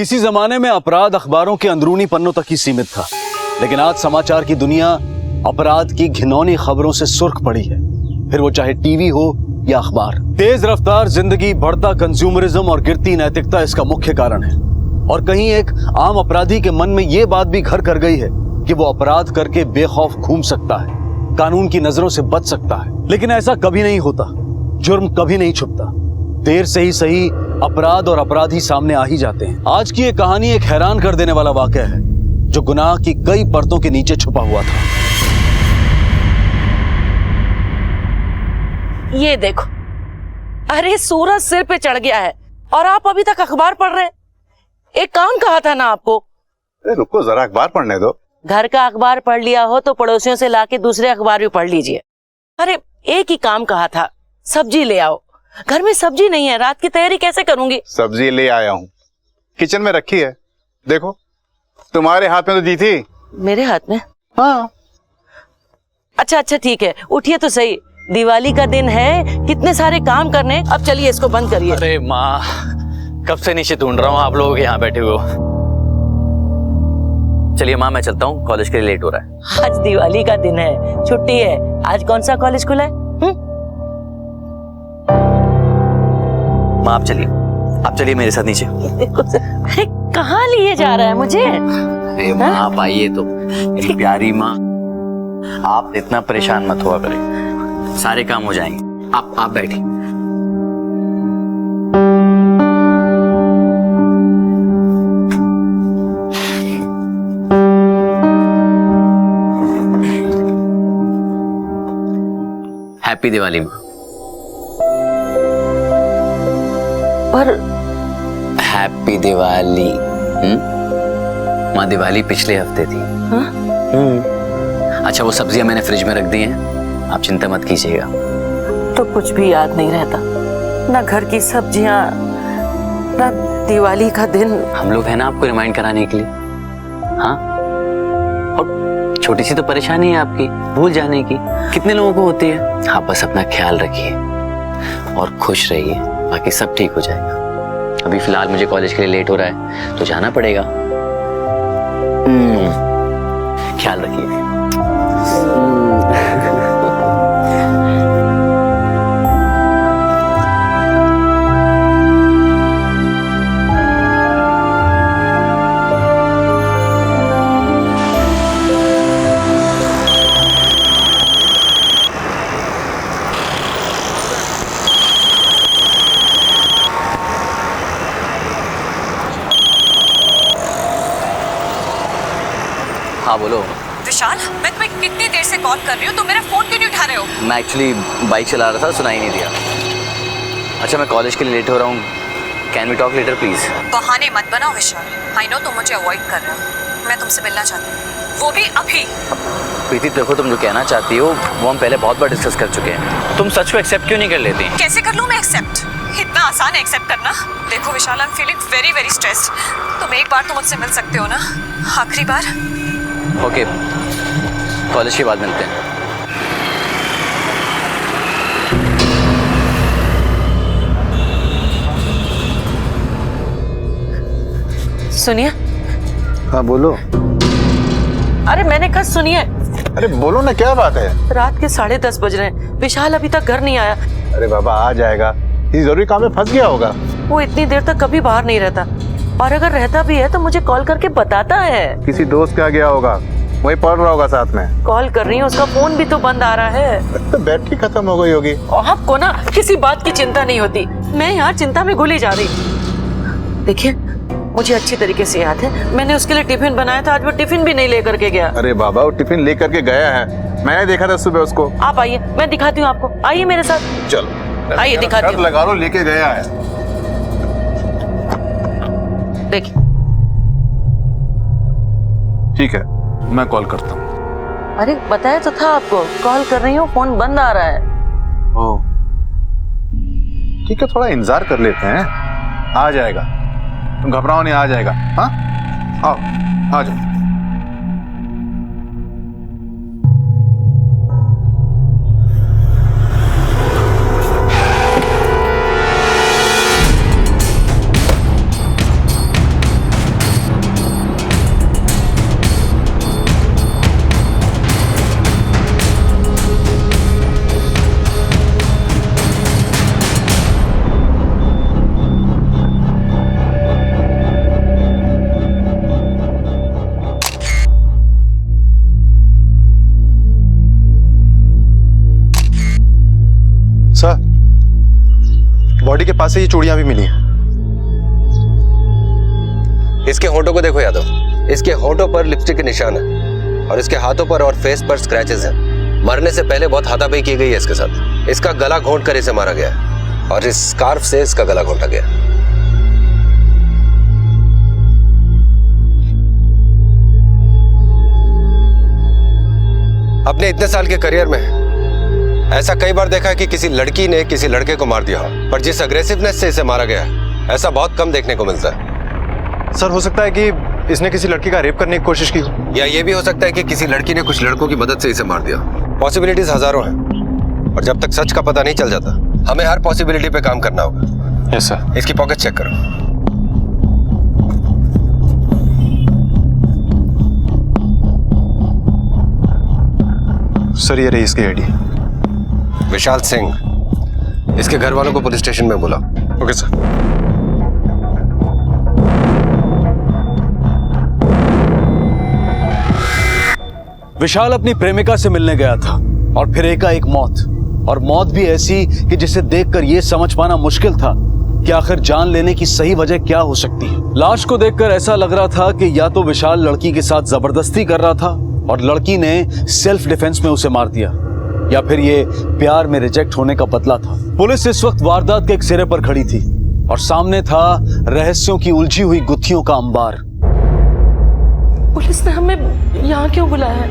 किसी जमाने में अपराध अखबारों के अंदरूनी पन्नों तक ही सीमित था, लेकिन आज समाचार की दुनिया अपराध की घिनौनी खबरों से सुर्ख पड़ी है, फिर वो चाहे टीवी हो या अखबार। तेज रफ्तार जिंदगी, बढ़ता कंज्यूमरिज्म और गिरती नैतिकता इसका मुख्य कारण है। और कहीं एक आम अपराधी के मन में यह बात भी घर कर गई है कि वो अपराध करके बेखौफ घूम सकता है, कानून की नजरों से बच सकता है। लेकिन ऐसा कभी नहीं होता, जुर्म कभी नहीं छुपता। देर से ही सही अपराध और अपराधी सामने आ ही जाते हैं। आज की ये कहानी एक हैरान कर देने वाला वाकया है जो गुनाह की कई परतों के नीचे छुपा हुआ था। ये देखो, अरे सूरज सिर पे चढ़ गया है और आप अभी तक अखबार पढ़ रहे हैं। एक काम कहा था ना आपको। अरे रुको जरा, अखबार पढ़ने दो। घर का अखबार पढ़ लिया हो तो पड़ोसियों से लाके दूसरे अखबार भी पढ़ लीजिए। अरे एक ही काम कहा था, सब्जी ले आओ। घर में सब्जी नहीं है, रात की तैयारी कैसे करूंगी? सब्जी ले आया हूँ, किचन में रखी है। देखो, तुम्हारे हाथ में तो दी थी। मेरे हाथ में? हाँ। अच्छा ठीक है, उठिए तो सही। दिवाली का दिन है, कितने सारे काम करने। अब चलिए इसको बंद करिए। अरे माँ, कब से नीचे ढूंढ रहा हूँ, आप लोग यहाँ बैठे हुए हो। चलिए माँ, मैं चलता हूँ, कॉलेज के लिए लेट हो रहा है। आज दिवाली का दिन है, छुट्टी है। आज कौन सा कॉलेज खुला है? माँ आप चलिए मेरे साथ नीचे। अरे कहाँ लिए जा रहा है मुझे? अरे माँ आप आइए तो, मेरी प्यारी माँ, आप इतना परेशान मत हुआ करें, सारे काम हो जाएंगे। आप बैठिए। हैप्पी दिवाली माँ। पर हैप्पी दिवाली। माँ दिवाली पिछले हफ्ते थी। अच्छा वो सब्जियां मैंने फ्रिज में रख दी हैं, आप चिंता मत कीजिएगा। तो कुछ भी याद नहीं रहता, ना घर की सब्जियां, ना दिवाली का दिन। हम लोग हैं ना आपको रिमाइंड कराने के लिए। हाँ, और छोटी सी तो परेशानी है आपकी, भूल जाने की, कितने लोगों को होती है। आप बस अपना ख्याल रखिए और खुश रहिए, बाकी सब ठीक हो जाएगा। अभी फिलहाल मुझे कॉलेज के लिए लेट हो रहा है तो जाना पड़ेगा। ख्याल रखिए। हाँ बोलो। विशाल, मैं तुम्हें कितनी देर से कॉल कर रही हूँ, तुम मेरा फोन क्यों नहीं उठा रहे हो? मैं एक्चुअली बाइक चला रहा था, सुनाई नहीं दिया। अच्छा मैं कॉलेज के लिए लेट हो रहा हूँ, can we talk later please? बहाने मत बनाओ विशाल, आई नो तुम मुझे अवॉइड कर रहे हो, मैं तुमसे मिलना चाहती हूँ, वो भी अभी। प्रीति देखो, तुम जो कहना चाहती हो वो हम पहले बहुत बार डिस्कस कर चुके हैं, तुम सच को एक्सेप्ट क्यों नहीं कर लेती? कैसे कर लूँ मैं एक्सेप्ट? इतना आसान है एक्सेप्ट करना? देखो Vishal, I am feeling very very stressed. तुम एक बार तो मुझसे मिल सकते हो ना, आखिरी बार। ओके, कॉलेज के बाद मिलते हैं। सुनिए। हाँ बोलो। अरे मैंने कहा सुनिए। अरे बोलो ना, क्या बात है? रात के 10:30 बज रहे हैं, विशाल अभी तक घर नहीं आया। अरे बाबा आ जाएगा, किसी जरूरी काम में फंस गया होगा। वो इतनी देर तक कभी बाहर नहीं रहता, और अगर रहता भी है तो मुझे कॉल करके बताता है। किसी दोस्त के यहाँ गया होगा, वही पढ़ रहा होगा साथ में। कॉल कर रही हूँ, उसका फोन भी तो बंद आ रहा है। तो बैटरी खत्म हो गई होगी। आपको ना किसी बात की चिंता नहीं होती, मैं यहाँ चिंता में घुली जा रही। देखिए मुझे अच्छी तरीके से याद है, मैंने उसके लिए टिफिन बनाया था, आज वो टिफिन भी नहीं लेकर के गया। अरे बाबा, वो टिफिन लेकर के गया है, मैंने देखा था सुबह उसको। आप आइए, मैं दिखाती हूँ आपको, आइए मेरे साथ। चलो आइए दिखाती हूँ। लगा लो, लेके गया है। देखिए। ठीक है, मैं कॉल करता हूँ। अरे बताया तो था आपको, कॉल कर रही हूँ, फोन बंद आ रहा है। ओह ठीक है, थोड़ा इंतजार कर लेते हैं, आ जाएगा, तुम घबराओ नहीं, आ जाएगा। हाँ आओ, आ जाओ। बॉडी के पास से ये चूड़ियां भी मिली हैं। इसके होंठों को देखो यादव, इसके होंठों पर लिपस्टिक के निशान है और इसके हाथों पर और फेस पर स्क्रैचेस हैं। मरने से पहले बहुत हाथापाई की गई है इसके साथ। इसका गला घोंट कर इसे मारा गया है और इस स्कार्फ से इसका गला घोंटा गया। अपने इतने साल के करियर में ऐसा कई बार देखा है कि किसी लड़की ने किसी लड़के को मार दिया हो, पर जिस अग्रेसिवनेस से इसे मारा गया है ऐसा बहुत कम देखने को मिलता है। सर, हो सकता है कि इसने किसी लड़की का रेप करने की कोशिश की हो, या ये भी हो सकता है कि किसी लड़की ने कुछ लड़कों की मदद से इसे मार दिया। पॉसिबिलिटीज हजारों हैं और जब तक सच का पता नहीं चल जाता हमें हर पॉसिबिलिटी पे काम करना होगा। Yes sir. इसकी पॉकेट चेक करो। सर, ये रही इसकी आईडी। विशाल सिंह, इसके घर वालों को पुलिस स्टेशन में बुला। Okay sir. विशाल अपनी प्रेमिका से मिलने गया था और फिर एकाएक मौत, और मौत भी ऐसी कि जिसे देखकर यह समझ पाना मुश्किल था कि आखिर जान लेने की सही वजह क्या हो सकती है। लाश को देखकर ऐसा लग रहा था कि या तो विशाल लड़की के साथ जबरदस्ती कर रहा था और लड़की ने सेल्फ डिफेंस में उसे मार दिया, या फिर ये प्यार में रिजेक्ट होने का बदला था। पुलिस इस वक्त वारदात के एक सिरे पर खड़ी थी और सामने था रहस्यों की उलझी हुई गुत्थियों का अंबार। पुलिस ने हमें यहाँ क्यों बुलाया है?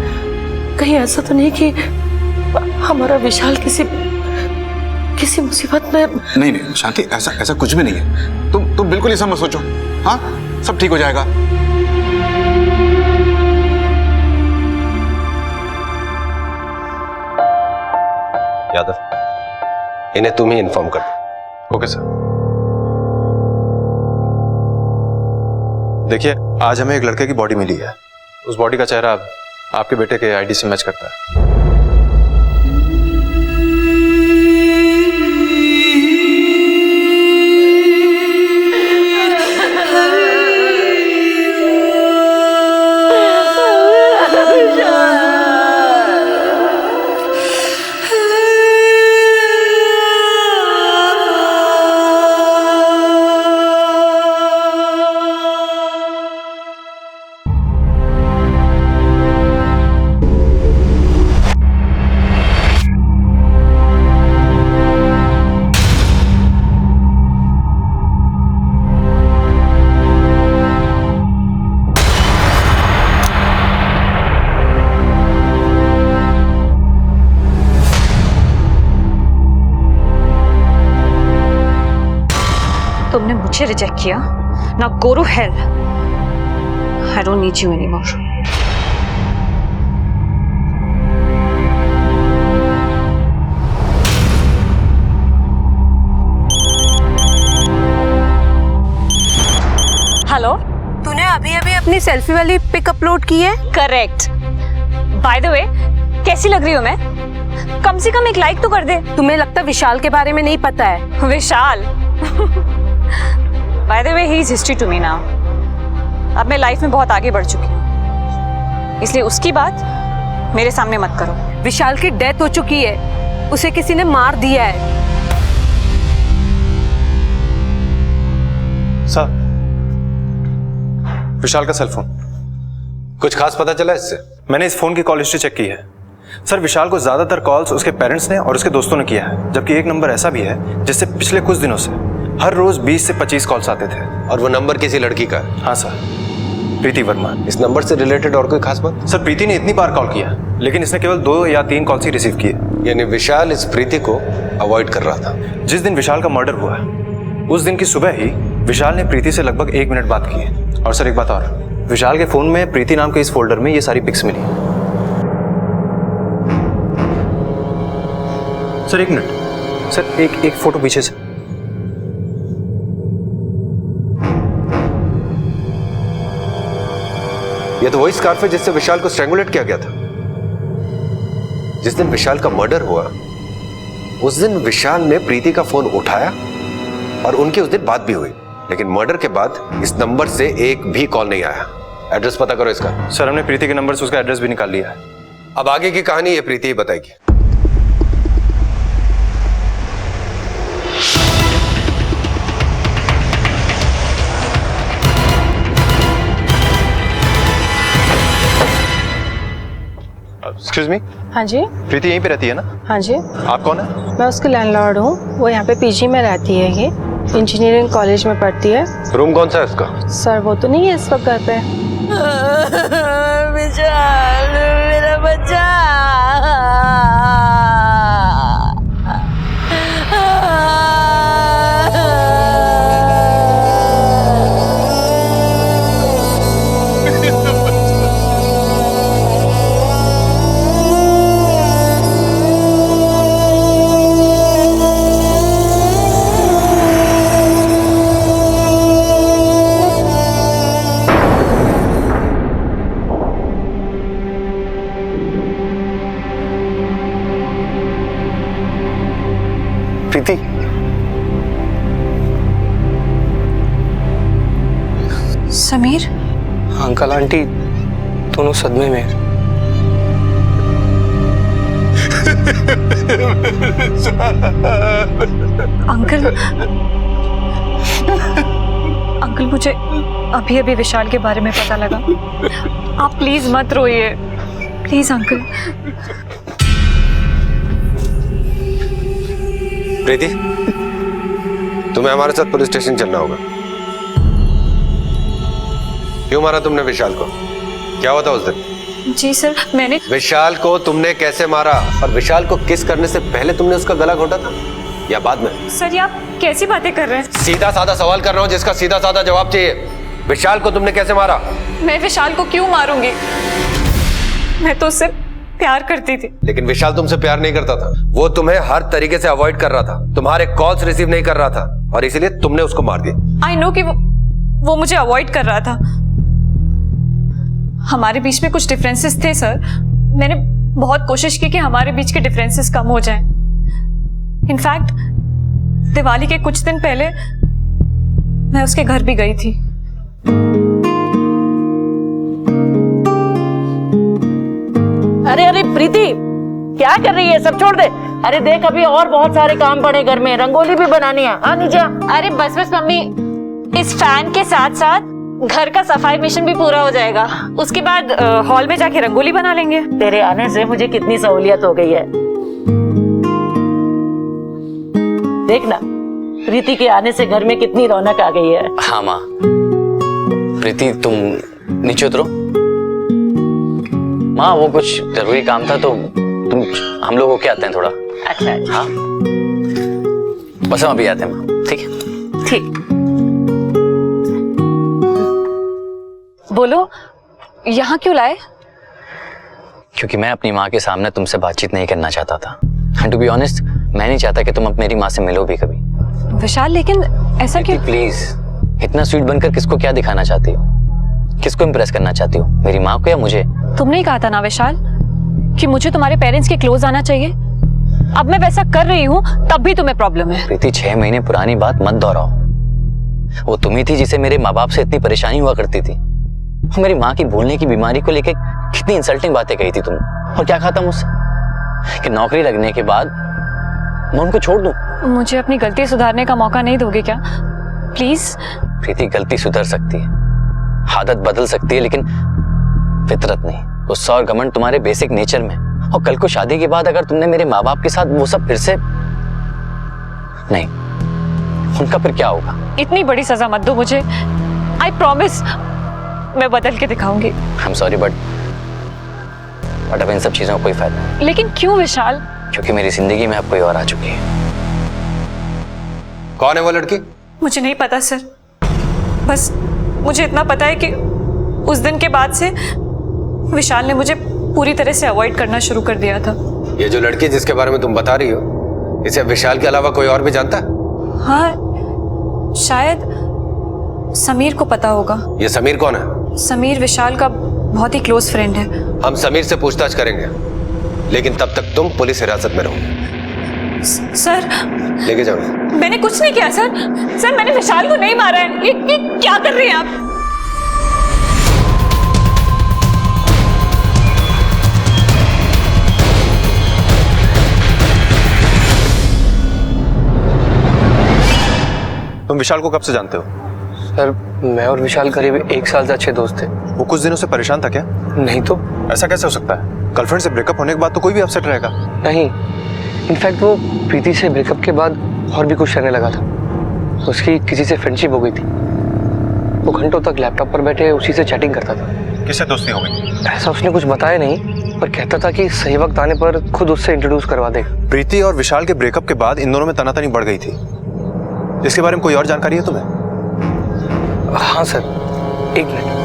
कहीं ऐसा तो नहीं कि हमारा विशाल किसी मुसीबत में? नहीं नहीं शांति, ऐसा कुछ भी नहीं है। तुम बिल्कुल ऐसा मत सोचो। हाँ, सब ठीक हो जाएगा। यादव, इन्हें तुम ही इन्फॉर्म कर दो। Okay sir. देखिए, आज हमें एक लड़के की बॉडी मिली है। उस बॉडी का चेहरा आपके बेटे के आईडी से मैच करता है। तुमने मुझे रिजेक्ट किया ना, go to hell. I don't need you anymore. Hello, तूने अभी अभी अपनी सेल्फी वाली पिक अपलोड की है? करेक्ट। बाय द वे, कैसी लग रही हूँ मैं? कम से कम एक लाइक तो कर दे। तुम्हें लगता विशाल के बारे में नहीं पता है? Vishal by the way, he is history to me now. अब मैं लाइफ में बहुत आगे बढ़ चुकी हूँ, इसलिए उसकी बात मेरे सामने मत करो। विशाल की डेथ हो चुकी है, उसे किसी ने मार दिया है। सर, विशाल का सेल फोन। कुछ खास पता चला इससे? मैंने इस फोन की कॉल हिस्ट्री चेक की है सर। विशाल को ज्यादातर कॉल्स उसके पेरेंट्स ने और उसके दोस्तों ने किया है, जबकि एक नंबर ऐसा भी है जिससे पिछले कुछ दिनों से हर रोज 20 से 25 कॉल्स आते थे। और वो नंबर किसी लड़की का है? हाँ सर, प्रीति वर्मा। इस नंबर से रिलेटेड और कोई खास बात? सर, प्रीति ने इतनी बार कॉल किया, लेकिन इसने केवल 2 या 3 कॉल्स ही रिसीव किए। यानी विशाल इस प्रीति को अवॉइड कर रहा था। जिस दिन विशाल का मर्डर हुआ उस दिन की सुबह ही विशाल ने प्रीति से लगभग 1 मिनट बात की है। और सर, एक बात और, विशाल के फोन में प्रीति नाम के इस फोल्डर में ये सारी पिक्स मिली। सर, 1 मिनट सर, एक फोटो पीछे से। ये तो वही स्कार्फ है जिससे विशाल को स्ट्रैंगुलेट किया गया था। जिस दिन विशाल का मर्डर हुआ उस दिन विशाल ने प्रीति का फोन उठाया और उनकी उस दिन बात भी हुई, लेकिन मर्डर के बाद इस नंबर से एक भी कॉल नहीं आया। एड्रेस पता करो इसका। सर, हमने प्रीति के नंबर से उसका एड्रेस भी निकाल लिया है। अब आगे की कहानी ये प्रीति ही बताएगी। एक्सक्यूज मी, हाँ जी। प्रीति यहीं पे रहती है ना? हाँ जी, आप कौन है? मैं उसकी लैंडलॉर्ड हूँ। वो यहाँ पे पीजी में रहती है। ये इंजीनियरिंग कॉलेज में पढ़ती है। रूम कौन सा है उसका? सर वो तो नहीं है इस वक्त घर पे। विशाल, मेरा बच्चा। प्रीति, समीर, अंकल आंटी दोनों सदमे में हैं। अंकल अंकल मुझे अभी अभी विशाल के बारे में पता लगा। आप प्लीज मत रोइए, प्लीज अंकल। प्रीति, तुम्हें हमारे साथ पुलिस स्टेशन चलना होगा। क्यों मारा तुमने विशाल को? क्या हुआ था उस दिन? जी सर, मैंने विशाल को तुमने कैसे मारा और विशाल को किस करने से पहले तुमने उसका गला घोटा था या बाद में? सर, ये आप कैसी बातें कर रहे हैं? सीधा साधा सवाल कर रहा हूं जिसका सीधा साधा जवाब चाहिए। विशाल को तुमने कैसे मारा? मैं विशाल को क्यों मारूंगी? मैं तो उससे प्यार करती थी। लेकिन विशाल तुमसे प्यार नहीं करता था। वो तुम्हें हर तरीके से अवॉइड कर रहा था, तुम्हारे कॉल्स रिसीव नहीं कर रहा था और इसीलिए तुमने उसको मार दिया। आई नो कि वो मुझे अवॉइड कर रहा था। हमारे बीच में कुछ डिफरेंसेस थे सर। मैंने बहुत कोशिश की कि हमारे बीच के डिफरेंसेस कम हो जाएं। इनफैक्ट दिवाली के कुछ दिन पहले मैं उसके घर भी गई थी। अरे अरे प्रीति, क्या कर रही है? सब छोड़ दे। अरे देख, अभी और बहुत सारे काम पड़े घर में, रंगोली भी बनानी है। हाँ नीचे। अरे बस बस मम्मी, इस फैन के साथ साथ घर का सफाई मिशन भी पूरा हो जाएगा। उसके बाद हॉल में जाके रंगोली बना लेंगे। तेरे आने से मुझे कितनी सहूलियत हो गई है। देखना, प्रीति के आने से घर में कितनी रौनक आ गई है। हाँ माँ। प्रीति तुम नीचे उतरो। माँ वो कुछ जरूरी काम था तो तुम हम लोग होके आते हैं थोड़ा। अच्छा अच्छा। हाँ बस हम अभी आते हैं माँ। ठीक है? ठीक। बोलो, यहाँ क्यों लाए? क्योंकि मैं अपनी माँ के सामने तुमसे बातचीत नहीं करना चाहता था। एंड टू बी ऑनेस्ट, मैं नहीं चाहता कि तुम अब मेरी माँ से मिलो भी कभी। विशाल, लेकिन ऐसा क्यों? प्लीज, इतना स्वीट बनकर किसको क्या दिखाना चाहती हो? किसको इम्प्रेस करना चाहती हो, मेरी माँ को या मुझे? तुमने ही कहा था ना विशाल कि मुझे तुम्हारे पेरेंट्स के क्लोज आना चाहिए। अब मैं वैसा कर रही हूँ तब भी तुम्हें प्रॉब्लम है। प्रीति, 6 महीने पुरानी बात मत दोहराओ। वो तुम ही थी जिसे मेरे माँ बाप से इतनी परेशानी हुआ करती थी। मेरी माँ की भूलने की बीमारी को लेकर कितनी इंसल्टिंग बातें कही थी तुम। और क्या कहा था मुझसे कि नौकरी लगने के बाद मैं उनको छोड़ दूं। मुझे अपनी गलती सुधारने का मौका नहीं दोगे क्या? प्लीज। प्रीति, गलती सुधर सकती है, आदत बदल सकती है, लेकिन फितरत नहीं। गुस्सा और घमंड तुम्हारे बेसिक नेचर में। और कल को शादी के बाद अगर तुमने मेरे माँ बाप के साथ वो सब फिर से नहीं, उनका फिर क्या होगा? इतनी बड़ी सजा मत दो मुझे। आई प्रॉमिस, मैं बदल के दिखाऊंगी। आई एम सॉरी बट अब इन सब चीजों का कोई फायदा नहीं। लेकिन क्यों विशाल? क्योंकि मेरी जिंदगी में अब कोई और आ चुकी है। कौन है वो लड़की? मुझे नहीं पता सर। बस मुझे इतना पता है कि उस दिन के बाद से विशाल ने मुझे पूरी तरह से अवॉइड करना शुरू कर दिया था। ये जो लड़की जिसके बारे में तुम बता रही हो, इसे विशाल के अलावा कोई और भी जानता है? हाँ, शायद समीर को पता होगा। ये समीर कौन है? समीर विशाल का बहुत ही क्लोज फ्रेंड है। हम समीर से पूछताछ करेंगे, लेकिन तब तक तुम पुलिस हिरासत में रहो। सर, लेके जाओ। मैंने कुछ नहीं किया सर। सर, मैंने विशाल को नहीं मारा है। ये क्या कर रही हैं आप? तुम विशाल को कब से जानते हो? सर, मैं और विशाल करीब 1 साल से अच्छे दोस्त थे। वो कुछ दिनों से परेशान था क्या? नहीं तो। ऐसा कैसे हो सकता है? गर्लफ्रेंड से ब्रेकअप होने के बाद तो कोई भी अपसेट रहेगा। नहीं, इनफैक्ट वो प्रीति से ब्रेकअप के बाद और भी कुछ करने लगा था। उसकी किसी से फ्रेंडशिप हो गई थी। वो घंटों तक लैपटॉप पर बैठे उसी से चैटिंग करता था। किससे दोस्ती हो गई? ऐसा उसने कुछ बताया नहीं, पर कहता था कि सही वक्त आने पर खुद उससे इंट्रोड्यूस करवा देगा। प्रीति और विशाल के ब्रेकअप के बाद इन दोनों में तनातनी बढ़ गई थी। इसके बारे में कोई और जानकारी है तुम्हें? हाँ सर, एक मिनट।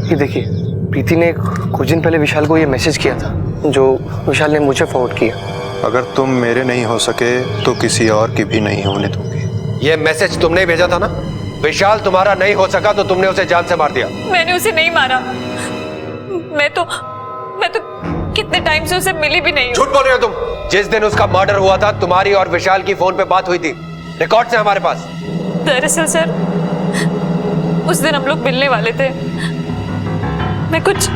ये देखिए, प्रीति ने कुछ दिन पहले विशाल को ये मैसेज किया था जो विशाल ने मुझे फॉरवर्ड किया। अगर तुम मेरे नहीं हो सके तो किसी और की भी नहीं होने दूंगी। ये मैसेज तुमने भेजा था ना? विशाल तुम्हारा नहीं हो सका तो तुमने उसे जान से मार दिया। मैंने उसे नहीं मारा। मैं तो कितने टाइम से उसे मिली भी नहीं हूँ। झूठ बोल रहे हो तुम। जिस दिन उसका मर्डर हुआ था तुम्हारी और विशाल की फोन पे बात हुई थी, रिकॉर्ड्स हैं हमारे पास। दरअसल सर, उस दिन हम लोग मिलने वाले थे। मैं कुछ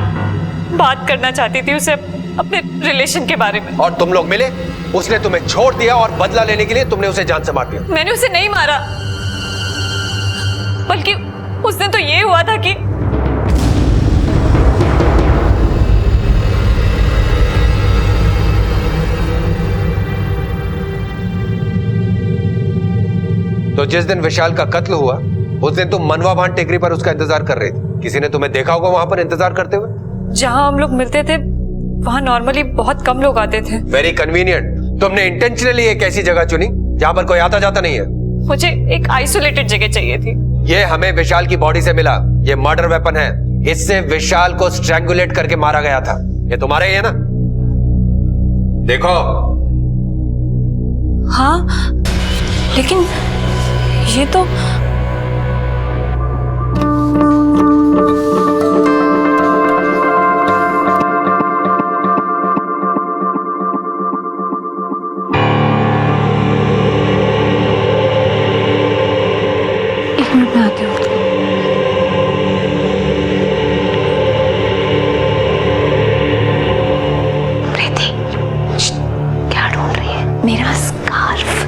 बात करना चाहती थी उसे अपने रिलेशन के बारे में। और तुम लोग मिले, उसने तुम्हें छोड़ दिया और बदला लेने के लिए तुमने उसे जान से मार दिया। मैंने उसे नहीं मारा, बल्कि उस दिन तो ये हुआ था कि तो जिस दिन विशाल का कत्ल हुआ उस दिन तुम मनवा भान टेकरी पर उसका इंतजार कर रहे थे। किसी ने तुम्हें देखा होगा वहां पर इंतजार करते हुए? जहां हम लोग मिलते थे वहां नॉर्मली बहुत कम लोग आते थे। Very convenient. तुमने इंटेंशनली एक ऐसी जगह चुनी जहां पर कोई आता जाता नहीं है। मुझे एक आइसोलेटेड जगह चाहिए थी। ये हमें विशाल की बॉडी से मिला। ये मर्डर वेपन है। इससे विशाल को स्ट्रैंगुलेट करके मारा गया था। ये तुम्हारे ही है ना? देखो। हाँ, लेकिन ये तो एक मिनट में आती हूँ। प्रीति, क्या ढूंढ रही है? मेरा स्कार्फ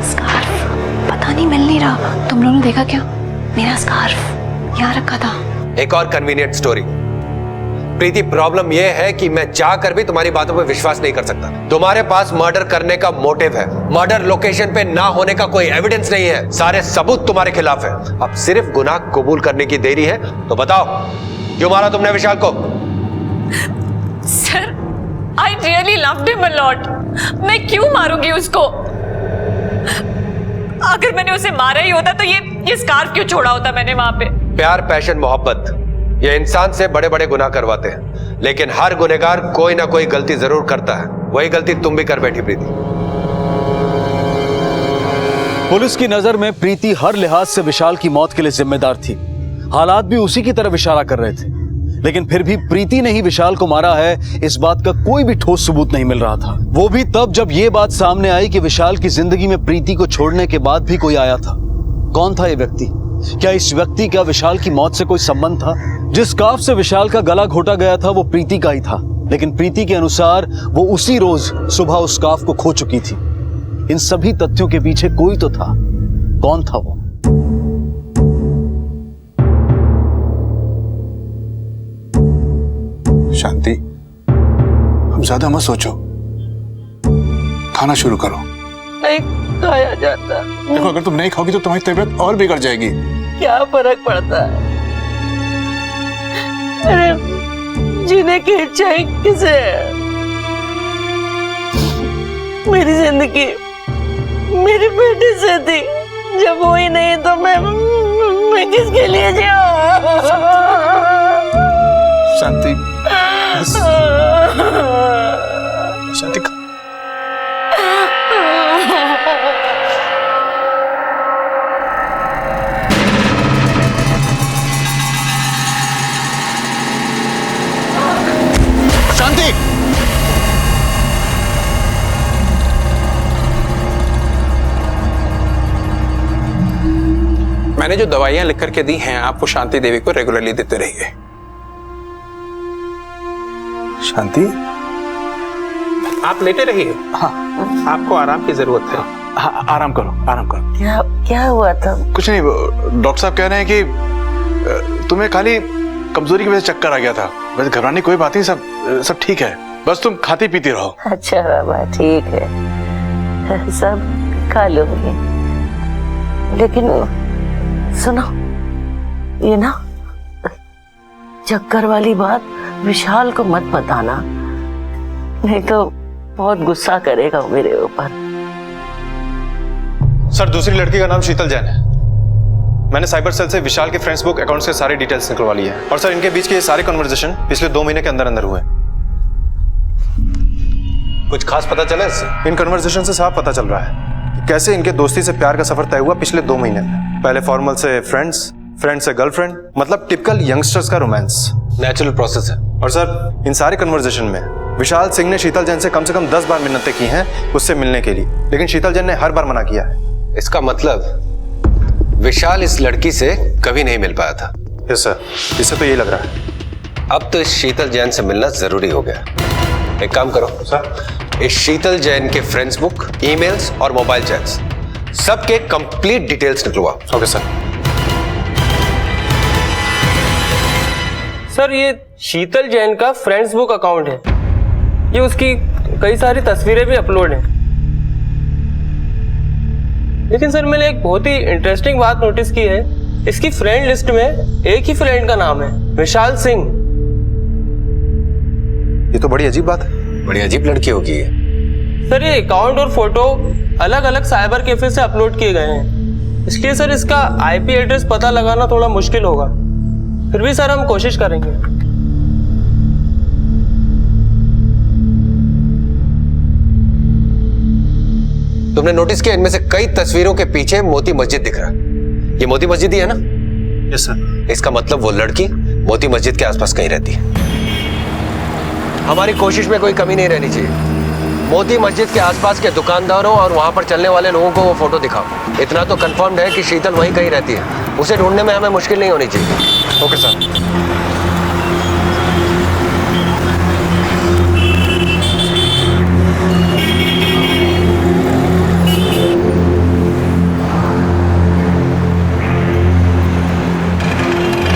पता नहीं मिल नहीं रहा। तुम लोगों ने देखा क्या? मेरा स्कार्फ यहाँ रखा था। एक और कन्वीनियंट स्टोरी। प्रीति, प्रॉब्लम यह है कि मैं चाहकर भी तुम्हारी बातों पर विश्वास नहीं कर सकता। तुम्हारे पास मर्डर करने का मोटिव है। मर्डर लोकेशन पे ना होने का कोई एविडेंस नहीं है। सारे सबूत तुम्हारे खिलाफ है। अब सिर्फ गुनाह कबूल करने की देरी है। तो बताओ, क्यों मारा तुमने विशाल को? Sir, I really loved him a lot. मैं क्यों मारूंगी उसको? अगर मैंने उसे मारा ही होता तो ये स्कार्फ क्यों छोड़ा होता मैंने वहां पे? प्यार, पैशन, मोहब्बत, ये इंसान से बड़े बड़े गुनाह करवाते हैं। लेकिन हर गुनहगार कोई ना कोई गलती जरूर करता है। वही गलती तुम भी कर बैठी प्रीति। पुलिस की नजर में प्रीति हर लिहाज से विशाल की मौत के लिए जिम्मेदार थी। हालात भी उसी की तरफ इशारा कर रहे थे, लेकिन फिर भी प्रीति ने ही विशाल को मारा है, इस बात का कोई भी ठोस सबूत नहीं मिल रहा था। वो भी तब जब ये बात सामने आई कि विशाल की जिंदगी में प्रीति को छोड़ने के बाद भी कोई आया था। कौन था ये व्यक्ति? क्या इस व्यक्ति का विशाल की मौत से कोई संबंध था? जिस स्कार्फ से विशाल का गला घोटा गया था वो प्रीति का ही था, लेकिन प्रीति के अनुसार वो उसी रोज सुबह उस स्कार्फ को खो चुकी थी। इन सभी तथ्यों के पीछे कोई तो था। कौन था वो? शांति, अब ज्यादा मत सोचो, खाना शुरू करो। नहीं खाया जाता। देखो, अगर तुम नहीं खाओगी तो तुम्हारी तबीयत और बिगड़ जाएगी। क्या फर्क पड़ता है? अरे जीने की इच्छा ही किसे है? मेरी जिंदगी मेरे बेटे से थी। जब वो ही नहीं तो मैं किसके लिए जीऊं? शांति, शांति, शांति। मैंने जो दवाइयां लिख करके दी हैं आपको शांति देवी को रेगुलरली देते रहिए। शांति, आप लेटे रहिए। हाँ, आपको आराम की जरूरत है। हाँ, आराम करो, आराम करो। क्या हुआ था? कुछ नहीं, डॉक्टर साहब कह रहे हैं कि तुम्हें खाली कमजोरी की वजह से चक्कर आ गया था। बस घबराने की कोई बात नहीं, सब ठीक है, बस तुम खाती पीती रहो। अच्छा बाबा ठीक है, सब खा लूंगी, लेकिन सुनो, ये ना चक्कर वाली बात विशाल को मत बताना, नहीं तो बहुत गुस्सा करेगा वो मेरे ऊपर। सर दूसरी लड़की का नाम शीतल जैन है। मैंने साइबर सेल से विशाल के फ्रेंड्स बुक अकाउंट्स के सारे डिटेल्स निकलवा लिए हैं, और सर इनके बीच के ये सारे कन्वर्सेशन पिछले 2 महीने के अंदर अंदर हुए। कुछ खास पता चला इससे? इन कन्वर्सेशन से साफ पता चल रहा है कि कैसे इनके दोस्ती से प्यार का सफर तय हुआ पिछले 2 महीने में। पहले फॉर्मल से फ्रेंड्स, फ्रेंड से गर्लफ्रेंड, मतलब टिपिकल यंगस्टर्स का रोमांस। नेचुरल प्रोसेस है। और सर इन सारे कन्वर्सेशन में विशाल सिंह ने शीतल जैन से कम 10 बार मिन्नतें की हैं उससे मिलने के लिए, लेकिन शीतल जैन ने हर बार मना किया है। इसका मतलब विशाल इस लड़की से कभी नहीं मिल पाया था। यस सर, इससे तो यही लग रहा है। अब तो इस शीतल जैन से मिलना जरूरी हो गया। एक काम करो सर, इस शीतल जैन के फ्रेंड्स बुक, ईमेल्स और मोबाइल चैट्स सबके कंप्लीट डिटेल्स निकलवाओ। Okay sir. सर ये शीतल जैन का फ्रेंड्स बुक अकाउंट है, ये उसकी कई सारी तस्वीरें भी अपलोड हैं। लेकिन सर मैंने एक बहुत ही इंटरेस्टिंग बात नोटिस की है, इसकी फ्रेंड लिस्ट में एक ही फ्रेंड का नाम है, विशाल सिंह। ये तो बड़ी अजीब बात है। बड़ी अजीब लड़की होगी ये। सर ये अकाउंट और फोटो अलग अलग साइबर कैफे से अपलोड किए गए हैं, इसलिए सर इसका आईपी एड्रेस पता लगाना थोड़ा मुश्किल होगा, फिर भी सर हम कोशिश करेंगे। तुमने नोटिस किया इनमें से कई तस्वीरों के पीछे मोती मस्जिद दिख रहा है। ये मोती मस्जिद ही है ना? Yes sir. इसका मतलब वो लड़की मोती मस्जिद के आसपास कहीं रहती है। हमारी कोशिश में कोई कमी नहीं रहनी चाहिए। मोती मस्जिद के आसपास के दुकानदारों और वहां पर चलने वाले लोगों को वो फोटो दिखाओ। इतना तो कंफर्म्ड है कि शीतल वहीं कहीं रहती है, उसे ढूंढने में हमें मुश्किल नहीं होनी चाहिए। Okay sir.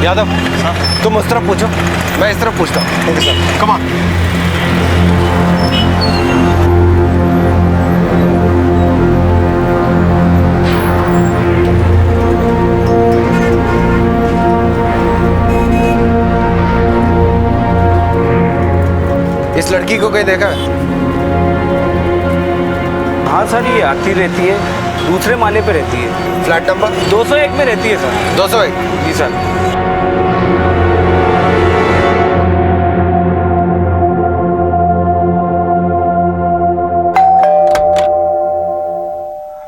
यादव तुम उस तरफ पूछो, मैं इस तरफ पूछता हूँ। Okay sir, come on. इस लड़की को कहीं देखा है? हाँ सर ये आती रहती है, दूसरे माले पे रहती है। फ्लैट नंबर 201 में रहती है सर। 201? जी सर।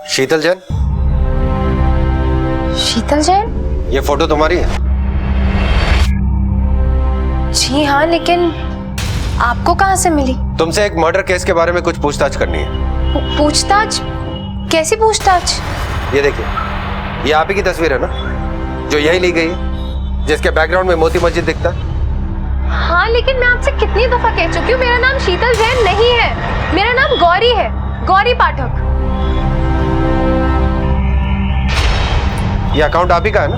शीतल जैन? शीतल जैन? ये फोटो तुम्हारी है? जी हाँ, लेकिन आपको कहाँ से मिली? तुमसे एक मर्डर केस के बारे में कुछ पूछताछ करनी है। पूछताछ? कैसी पूछताछ? ये देखिए, ये आप ही की तस्वीर है ना, जो यही ली गई है, जिसके बैकग्राउंड में मोती मस्जिद दिखता है? हाँ, लेकिन मैं आपसे कितनी दफा कह चुकी हूँ मेरा नाम शीतल जैन नहीं है, मेरा नाम गौरी है, गौरी पाठक। ये अकाउंट आप ही का है ना?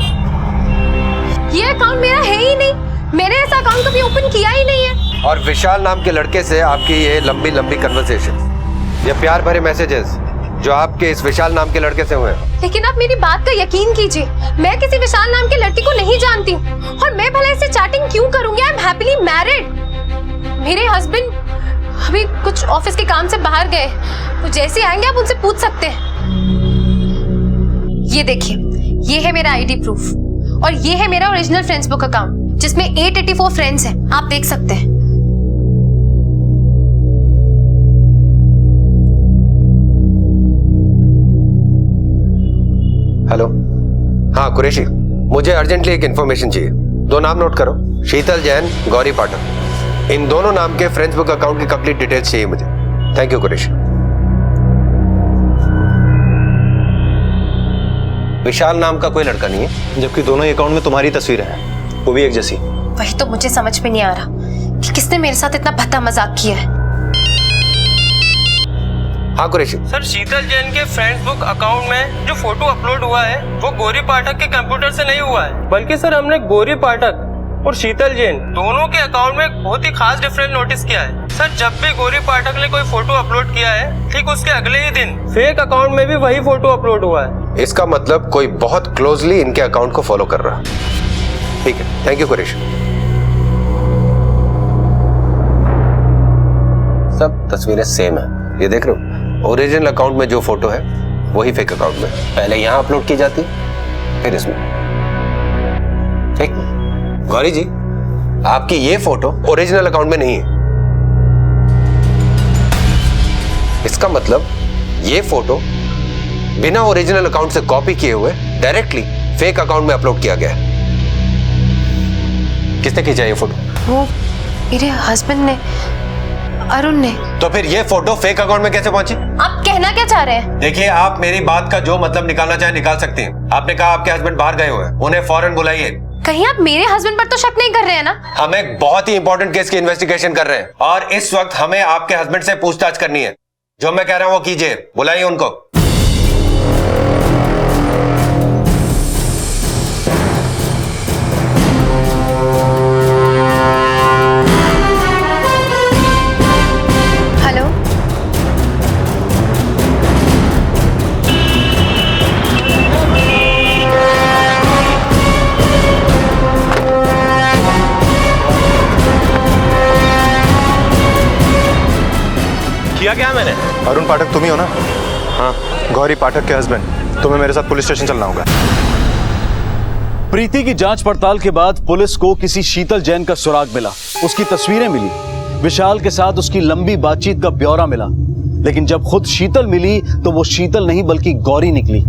ये अकाउंट मेरा है ही नहीं, मैंने ऐसा अकाउंट कभी ओपन किया ही नहीं है। और विशाल नाम के लड़के से आपकी ये लंबी लंबी कन्वर्सेशन, ये प्यार भरे मैसेजेस जो आपके इस विशाल नाम के लड़के से हुए हैं। लेकिन आप मेरी बात का यकीन कीजिए, मैं किसी विशाल नाम के लड़के को नहीं जानती हूँ, और मैं भला ऐसे चैटिंग क्यों करूंगी? I am happily married. मेरे हस्बैंड अभी कुछ ऑफिस के काम से बाहर गए, तो जैसे आएंगे आप उनसे पूछ सकते हैं। ये देखिए, ये है मेरा आईडी प्रूफ, और ये है मेरा ओरिजिनल फ्रेंड्स बुक अकाउंट जिसमें 884 फ्रेंड्स हैं, आप देख सकते हैं। हेलो, हाँ कुरैशी, मुझे अर्जेंटली एक इन्फॉर्मेशन चाहिए। 2 नाम नोट करो, शीतल जैन, गौरी पाठक। इन दोनों नाम के फ्रेंड्स बुक अकाउंट की कंप्लीट डिटेल्स चाहिए मुझे। Thank you Qureshi. विशाल नाम का कोई लड़का नहीं है, जबकि दोनों ही अकाउंट में तुम्हारी तस्वीर है, वो भी एक जैसी। वही तो मुझे समझ में नहीं आ रहा कि किसने मेरे साथ इतना भद्दा मजाक किया है। हाँ कुरैशी। सर शीतल जैन के फ्रेंड्स बुक अकाउंट में जो फोटो अपलोड हुआ है वो गौरी पाठक के कंप्यूटर से नहीं हुआ है, बल्कि सर हमने गौरी पाठक और शीतल जैन दोनों के अकाउंट में बहुत ही खास डिफरेंस नोटिस किया है सर। जब भी गौरी पाठक ने कोई फोटो अपलोड किया है ठीक उसके अगले ही दिन फेक अकाउंट में भी वही फोटो अपलोड हुआ है। इसका मतलब कोई बहुत क्लोजली इनके अकाउंट को फॉलो कर रहा है। ठीक है, थैंक यू कुरेश। सब तस्वीरें सेम है, ये देख रहे हो। ओरिजिनल अकाउंट में जो फोटो है वही फेक अकाउंट में पहले यहां अपलोड की जाती फिर इसमें। ठीक, गौरी जी आपकी ये फोटो ओरिजिनल अकाउंट में नहीं है। इसका मतलब ये फोटो बिना ओरिजिनल अकाउंट से कॉपी किए हुए डायरेक्टली फेक अकाउंट में अपलोड किया गया है। किसने खींचा ये फोटो? वो मेरे हस्बैंड ने, अरुण ने। तो फिर ये फोटो फेक अकाउंट में कैसे पहुंची? आप कहना क्या चाह रहे हैं? देखिए, आप मेरी बात का जो मतलब निकालना चाहे निकाल सकती हैं। आपने कहा आपके हस्बैंड बाहर गए हुए हैं, उन्हें फौरन बुलाइए। कहीं आप मेरे हस्बैंड पर तो शक नहीं कर रहे हैं ना? हम एक बहुत ही इंपॉर्टेंट केस की इन्वेस्टिगेशन कर रहे हैं और इस वक्त हमें आपके हस्बैंड से पूछताछ करनी है। जो मैं कह रहा हूं वो कीजिए, बुलाइए उनको। हेलो, किया क्या मैंने? अरुण पाठक तुम ही हो ना? हाँ, गौरी पाठक के हस्बैंड। तुम्हें मेरे साथ पुलिस स्टेशन चलना होगा। प्रीति की जांच पड़ताल के बाद पुलिस को किसी शीतल जैन का सुराग मिला, उसकी तस्वीरें मिली, विशाल के साथ उसकी लंबी बातचीत का ब्यौरा मिला। लेकिन जब खुद शीतल मिली तो वो शीतल नहीं बल्कि गौरी निकली।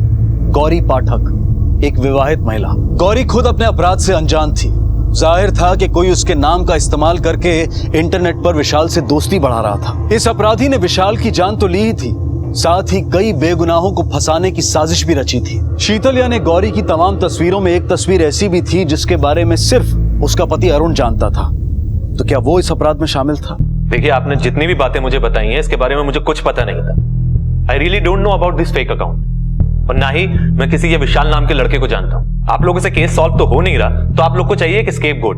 गौरी पाठक, एक विवाहित महिला। गौरी खुद अपने अपराध से अनजान थी। जाहिर था कि कोई उसके नाम का इस्तेमाल करके इंटरनेट पर विशाल से दोस्ती बढ़ा रहा था। इस अपराधी ने विशाल की जान तो ली ही थी, साथ ही कई बेगुनाहों को फंसाने की साजिश भी रची थी। शीतल यानी गौरी की तमाम तस्वीरों में एक तस्वीर ऐसी भी थी जिसके बारे में सिर्फ उसका पति अरुण जानता था। तो क्या वो इस अपराध में शामिल था? देखिए, आपने जितनी भी बातें मुझे बताई हैं इसके बारे में मुझे कुछ पता नहीं था। I really don't know about this fake account, और ना ही मैं किसी ये विशाल नाम के लड़के को जानता हूँ। आप लोगों से केस सॉल्व तो हो नहीं रहा, तो आप लोग को चाहिए एक स्केपगोट,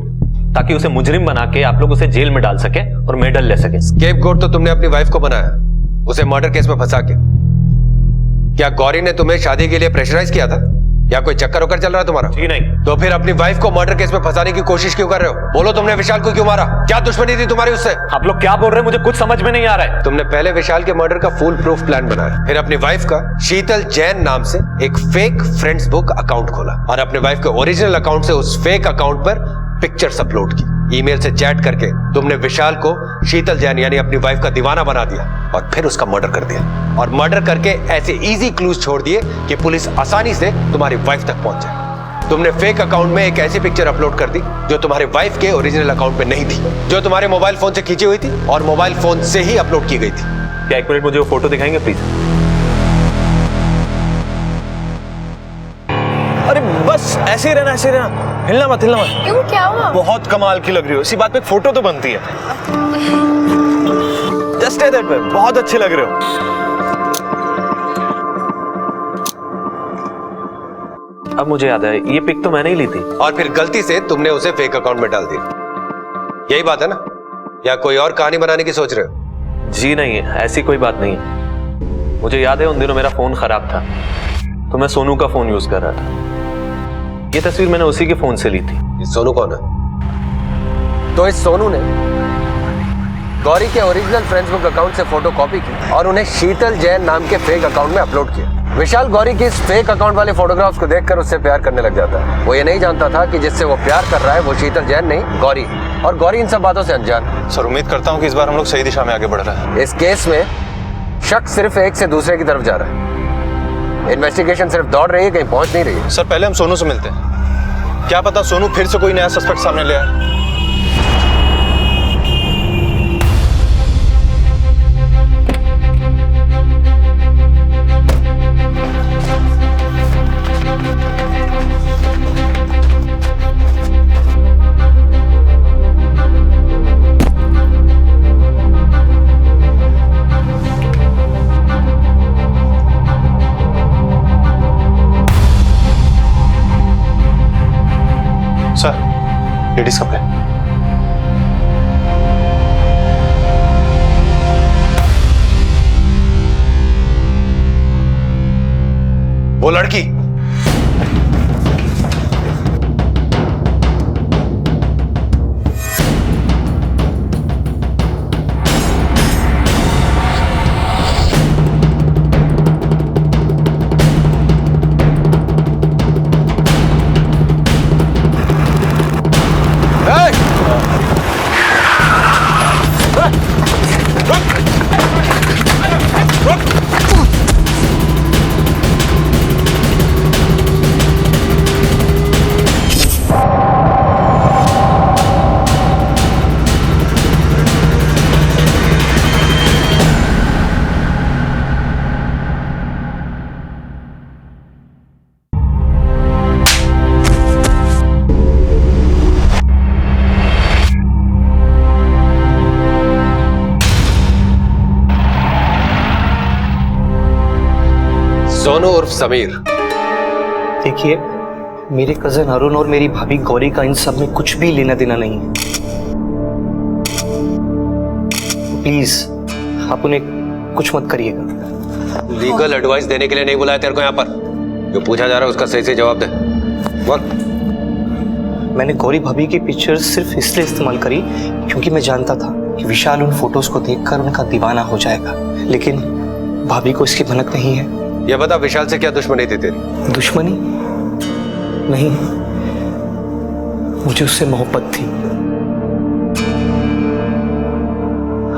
ताकि उसे मुजरिम बना के आप लोग उसे जेल में डाल सके और मेडल ले सके। स्केपगोट तो तुमने अपनी वाइफ को बनाया, उसे मर्डर केस में फंसा के। क्या गौरी ने तुम्हें शादी के लिए प्रेशराइज किया था या कोई चक्कर वक्कर चल रहा है तुम्हारा? जी नहीं। तो फिर अपनी वाइफ को मर्डर केस में फंसाने की कोशिश क्यों कर रहे हो? बोलो, तुमने विशाल को क्यों मारा? क्या दुश्मनी थी तुम्हारी उससे? आप लोग क्या बोल रहे हैं, मुझे कुछ समझ में नहीं आ रहा है। तुमने पहले विशाल के मर्डर का फुल प्रूफ प्लान बनाया, फिर अपनी वाइफ का शीतल जैन नाम से एक फेक फ्रेंड्स बुक अकाउंट खोला और अपने वाइफ के ओरिजिनल अकाउंट से उस फेक अकाउंट पर पिक्चर्स अपलोड की। ईमेल से चैट करके तुमने विशाल को शीतल जैन यानी अपनी वाइफ का दीवाना बना दिया और फिर उसका मर्डर कर दिया। और मर्डर करके ऐसे इजी क्लूज छोड़ दिए कि पुलिस आसानी से तुम्हारी वाइफ तक पहुंच जाए। तुमने फेक अकाउंट में एक ऐसी पिक्चर अपलोड कर दी जो तुम्हारे वाइफ के ओरिजिनल अकाउंट में नहीं थी, जो तुम्हारे मोबाइल फोन से खींची हुई थी और मोबाइल फोन से ही अपलोड की गई थी। क्या एक मिनट मुझे वो फोटो दिखाएंगे प्लीज? अरे बस ऐसे ही रहना, ऐसे ही रहना, हिलना मत, हिलना मत। क्यों, क्या हुआ? बहुत कमाल की लग रही हो, इसी बात पे एक फोटो तो बनती है। जस्ट स्टे दैट वे, बहुत अच्छे लग रहे हो। अब मुझे याद है, ये पिक तो मैंने ही ली थी। और फिर गलती से तुमने उसे फेक अकाउंट में डाल दिया, यही बात है ना? या कोई और कहानी बनाने की सोच रहे हो? जी नहीं, ऐसी कोई बात नहीं है। मुझे याद है उन दिनों मेरा फोन खराब था, तो मैं सोनू का फोन यूज कर रहा था। ये तस्वीर मैंने उसी के फोन से ली थी। ये सोनू कौन है? तो इस सोनू ने गौरी के ओरिजिनल फ्रेंड्स बुक अकाउंट से फोटो कॉपी की और उन्हें शीतल जैन नाम के फेक अकाउंट में अपलोड किया। विशाल गौरी के इस फेक अकाउंट वाले फोटोग्राफ्स को देखकर उससे प्यार करने लग जाता है। वो ये नहीं जानता था कि जिससे वो प्यार कर रहा है वो शीतल जैन नहीं, गौरी, और गौरी इन सब बातों से अनजान। सर, उम्मीद करता हूँ कि इस बार हम लोग सही दिशा में आगे बढ़ रहे हैं। इस केस में शक सिर्फ एक से दूसरे की तरफ जा रहा है। इन्वेस्टिगेशन सिर्फ दौड़ रही है, कहीं पहुंच नहीं रही है। सर, पहले हम सोनू से मिलते हैं। क्या पता सोनू फिर से कोई नया सस्पेक्ट सामने ले आए। लेडीज कपड़े। वो लड़की सोनू उर्फ समीर। देखिए, मेरे कजन अरुण और मेरी भाभी गौरी का इन सब में कुछ भी लेना देना नहीं है। प्लीज आप उन्हें कुछ मत करिएगा। लीगल एडवाइस देने के लिए नहीं बुलाया तेरे को यहाँ पर। जो पूछा जा रहा है उसका सही से जवाब दे। बोल। मैंने गौरी भाभी की पिक्चर्स सिर्फ इसलिए इस्तेमाल करी क्योंकि मैं जानता था कि विशाल उन फोटोज को देखकर उनका दीवाना हो जाएगा, लेकिन भाभी को इसकी भनक नहीं है। ये बता, विशाल से क्या दुश्मनी थी तेरी? दुश्मनी नहीं, मुझे उससे मोहब्बत थी।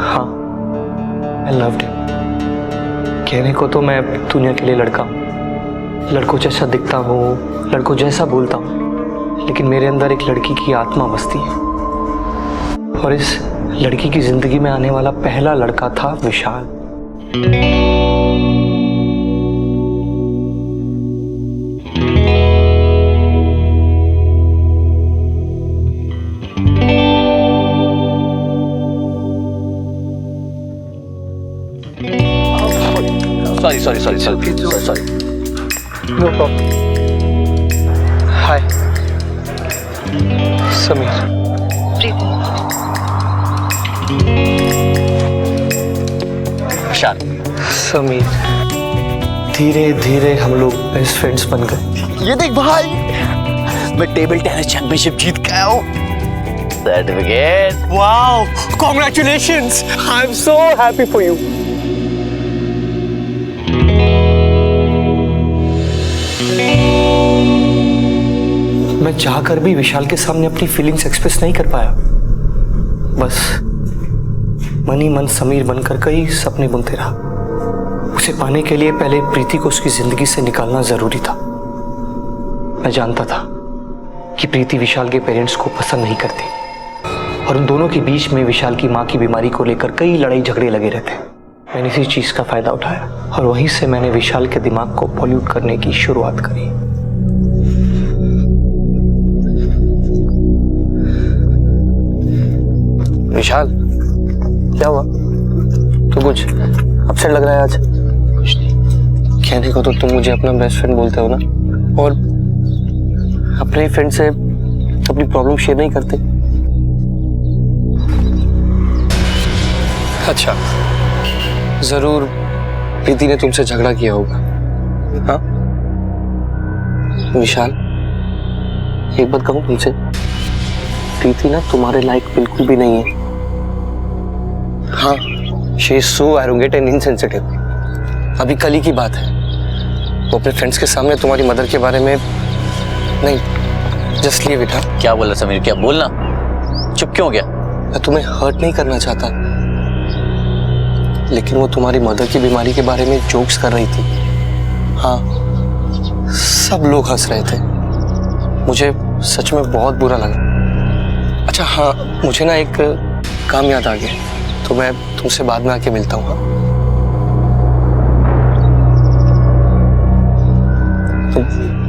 हाँ, I loved him। कहने को तो मैं दुनिया के लिए लड़का हूँ, लड़कों जैसा दिखता हूँ, लड़कों जैसा बोलता हूँ, लेकिन मेरे अंदर एक लड़की की आत्मा बसती है, और इस लड़की की जिंदगी में आने वाला पहला लड़का था Vishal. Sorry. No problem. Hi Sameer. Vishal. Sameer, धीरे धीरे हम लोग बेस्ट फ्रेंड्स बन गए। ये देख भाई, मैं टेबल टेनिस चैंपियनशिप जीत के आया हूँ। Certificate. Wow, congratulations, I am so happy for you. मैं चाहकर भी विशाल के सामने अपनी फीलिंग्स एक्सप्रेस नहीं कर पाया। बस मन ही मन समीर बनकर कई सपने बुनते रहा। उसे पाने के लिए पहले प्रीति को उसकी जिंदगी से निकालना जरूरी था। मैं जानता था कि प्रीति विशाल के पेरेंट्स को पसंद नहीं करती, और उन दोनों के बीच में विशाल की माँ की बीमारी को लेकर कई लड़ाई झगड़े लगे रहते। मैंने इसी चीज का फायदा उठाया, और वहीं से मैंने विशाल के दिमाग को पॉल्यूट करने की शुरुआत करी। विशाल, क्या हुआ? तो कुछ अपसेट लग रहा है आज। कुछ नहीं। कहने को तो तुम मुझे अपना बेस्ट फ्रेंड बोलते हो ना, और अपने फ्रेंड से अपनी प्रॉब्लम शेयर नहीं करते। अच्छा, जरूर प्रीति ने तुमसे झगड़ा किया होगा। हाँ विशाल, एक बात कहूं तुमसे, प्रीति ना तुम्हारे लायक बिल्कुल भी नहीं है। हाँ, she is so arrogant and insensitive. अभी कल ही की बात है, वो अपने फ्रेंड्स के सामने तुम्हारी मदर के बारे में नहीं, जस्ट लीव इट। क्या बोला समीर? क्या बोलना? चुप क्यों गया? मैं तुम्हें हर्ट नहीं करना चाहता, लेकिन वो तुम्हारी मदर की बीमारी के बारे में जोक्स कर रही थी। हाँ, सब लोग हंस रहे थे। मुझे सच में बहुत बुरा लगा। अच्छा हाँ, मुझे ना एक काम याद आ गया, तो मैं तुमसे बाद में आके मिलता हूँ। हाँ,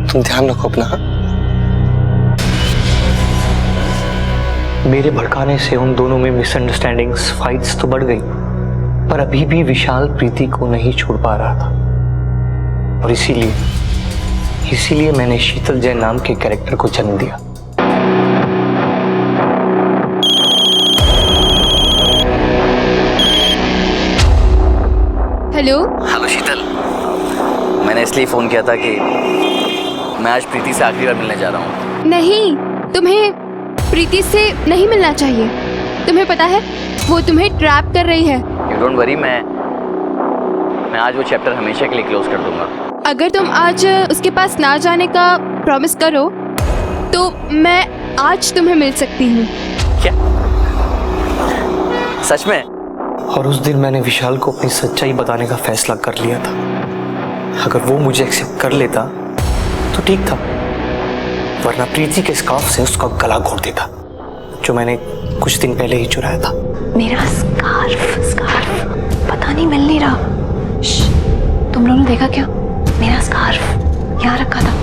तुम ध्यान रखो अपना। हाँ, मेरे भड़काने से उन दोनों में मिसअंडरस्टैंडिंग्स, फाइट्स तो बढ़ गई, पर अभी भी विशाल प्रीति को नहीं छोड़ पा रहा था, और इसीलिए मैंने शीतल जैन नाम के कैरेक्टर को जन्म दिया। हेलो। हेलो शीतल, मैंने इसलिए फोन किया था कि मैं आज प्रीति से आखिरी बार मिलने जा रहा हूँ। नहीं, तुम्हें प्रीति से नहीं मिलना चाहिए। तुम्हें पता है वो तुम्हें ट्रैप कर रही है। यू डोंट वरी, मैं आज वो चैप्टर हमेशा के लिए क्लोज कर दूंगा। अगर तुम आज उसके पास ना जाने का प्रॉमिस करो तो मैं आज तुम्हें मिल सकती हूँ। क्या? सच में? और उस दिन मैंने विशाल को अपनी सच्चाई बताने का फैसला कर लिया था। अगर वो मुझे एक्सेप्ट कर लेता तो ठीक था, वरना प्रीति के स्कार्फ से उसका गला घोट देता, जो मैंने कुछ दिन पहले ही चुराया था। मेरा स्कार्फ पता नहीं मिल नहीं रहा। तुम लोगों ने देखा क्या? मेरा स्कार्फ यहाँ रखा था।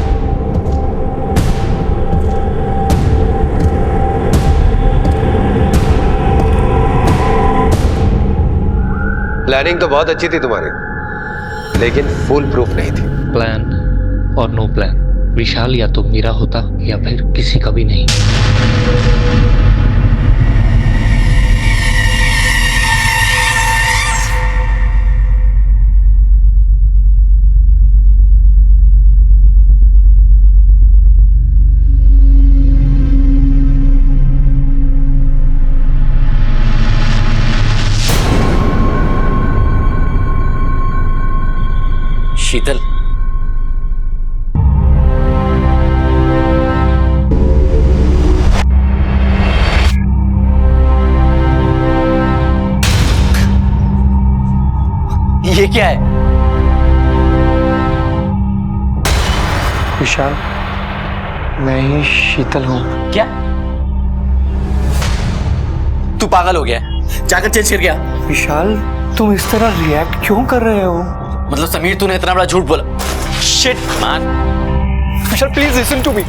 प्लानिंग तो बहुत अच्छी थी तुम्हारी, लेकिन फुल प्रूफ नहीं थी। प्लान और नो प्लान, विशाल या तो मेरा होता या फिर किसी का भी नहीं। शीतल, ये क्या है? विशाल, मैं ही शीतल हूँ। क्या? तू पागल हो गया है? जाकर चेंज कर गया। विशाल, तुम इस तरह रिएक्ट क्यों कर रहे हो? मतलब समीर, तूने इतना बड़ा झूठ बोला? Shit man. Vishal please listen to me.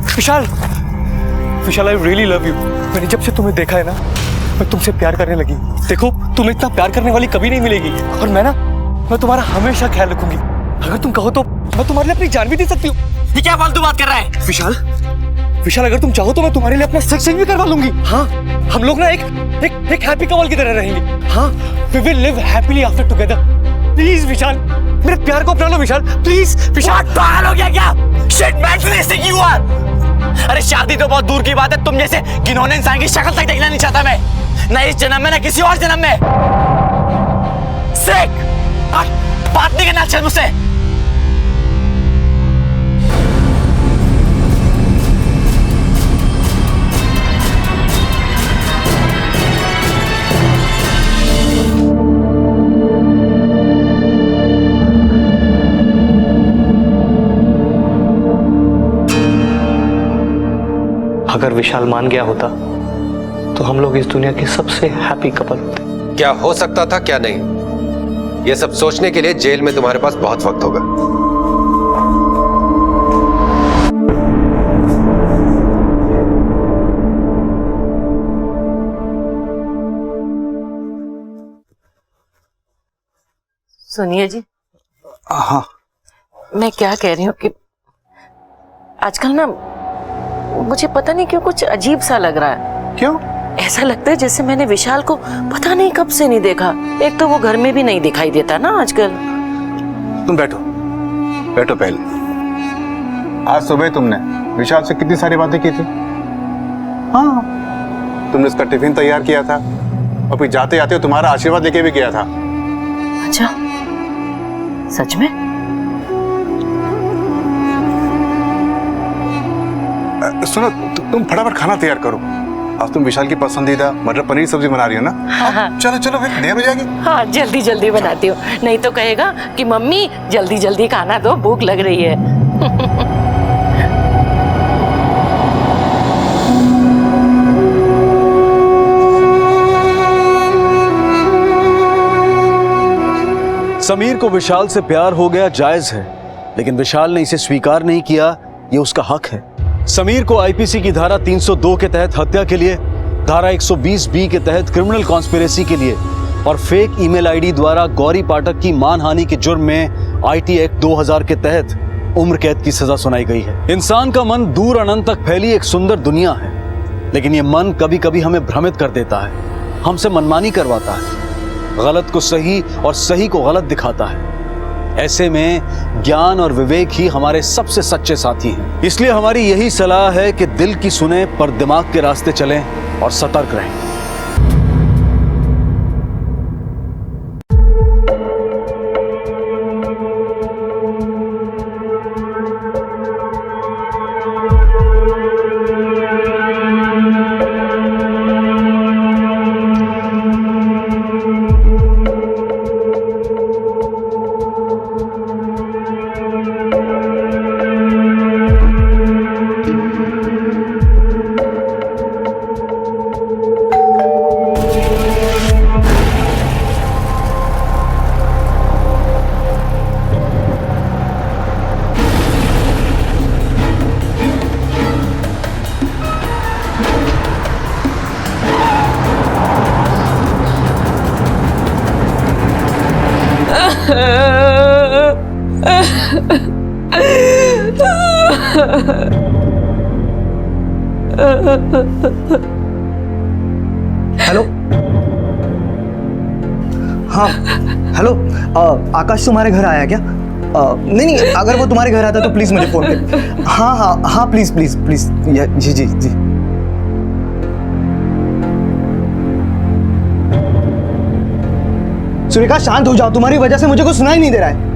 Vishal, Vishal I really love you. मैंने जब से तुम्हें देखा है ना, मैं तुमसे प्यार करने लगी। देखो, तुम्हें इतना प्यार करने वाली कभी नहीं मिलेगी, और मैं तुम्हारा हमेशा ख्याल रखूंगी। अगर तुम कहो तो मैं तुम्हारे लिए अपनी जान भी दे सकती हूँ। ये क्या फालतू बात कर रहा है? विशाल, विशाल अगर तुम चाहो तो मैं तुम्हारे लिए अपना सेक्स चेंज भी करवा लूंगी। हाँ, हम लोग ना एक हैप्पी कपल की तरह रहेंगे। हाँ, we will live happily after together. Please Vishal, मेरे प्यार को अपना लो विशाल, प्लीज। विशाल पागल हो गया क्या? Shit man, you are. अरे शादी तो बहुत दूर की बात है, तुम जैसे घिनौने इंसान की शक्ल तक देखना नहीं चाहता मैं, ना इस जन्म में ना किसी और जन्म में। सिक, बात नहीं करना अच्छा मुझसे। अगर विशाल मान गया होता तो हम लोग इस दुनिया के सबसे हैप्पी कपल होते। क्या हो सकता था क्या नहीं, यह सब सोचने के लिए जेल में तुम्हारे पास बहुत वक्त होगा। सुनिए जी। हाँ, मैं क्या कह रही हूँ कि आजकल ना मुझे पता नहीं क्यों कुछ अजीब सा लग रहा है। क्यों? ऐसा लगता है जैसे मैंने विशाल को पता नहीं कब से नहीं देखा। एक तो वो घर में भी नहीं दिखाई देता ना आजकल। तुम बैठो बैठो। पहले आज सुबह तुमने विशाल से कितनी सारी बातें की थी। हाँ, तुमने उसका टिफिन तैयार किया था और फिर जाते जाते तुम्हारा आशीर्वाद लेके भी गया था। अच्छा, सच में? सुनो, तुम फटाफट खाना तैयार करो। आज तुम विशाल की पसंदीदा मटर पनीर सब्जी बना रही हो ना? हाँ। चलो चलो, फिर देर हो जाएगी। हाँ, जल्दी जल्दी बनाती हूँ, नहीं तो कहेगा कि मम्मी जल्दी जल्दी खाना दो, भूख लग रही है। समीर को विशाल से प्यार हो गया जायज है, लेकिन विशाल ने इसे स्वीकार नहीं किया, ये उसका हक है। समीर को आईपीसी की धारा 302 के तहत हत्या के लिए, धारा 120 के तहत क्रिमिनल कॉन्स्पिरेसी के लिए और फेक ईमेल आईडी द्वारा गौरी पाठक की मानहानि के जुर्म में आईटी एक्ट 2000 के तहत उम्र कैद की सजा सुनाई गई है। इंसान का मन दूर अनंत तक फैली एक सुंदर दुनिया है, लेकिन ये मन कभी कभी हमें भ्रमित कर देता है, हमसे मनमानी करवाता है। गलत को सही और सही को गलत दिखाता है। ऐसे में ज्ञान और विवेक ही हमारे सबसे सच्चे साथी हैं। इसलिए हमारी यही सलाह है कि दिल की सुने पर दिमाग के रास्ते चलें और सतर्क रहें। हेलो, हाँ हेलो, आकाश तुम्हारे घर आया क्या? नहीं, अगर वो तुम्हारे घर आता तो प्लीज मुझे फोन कर। हाँ हाँ हाँ, प्लीज प्लीज प्लीज, जी जी जी। सुरेखा शांत हो जाओ, तुम्हारी वजह से मुझे कुछ सुनाई नहीं दे रहा है।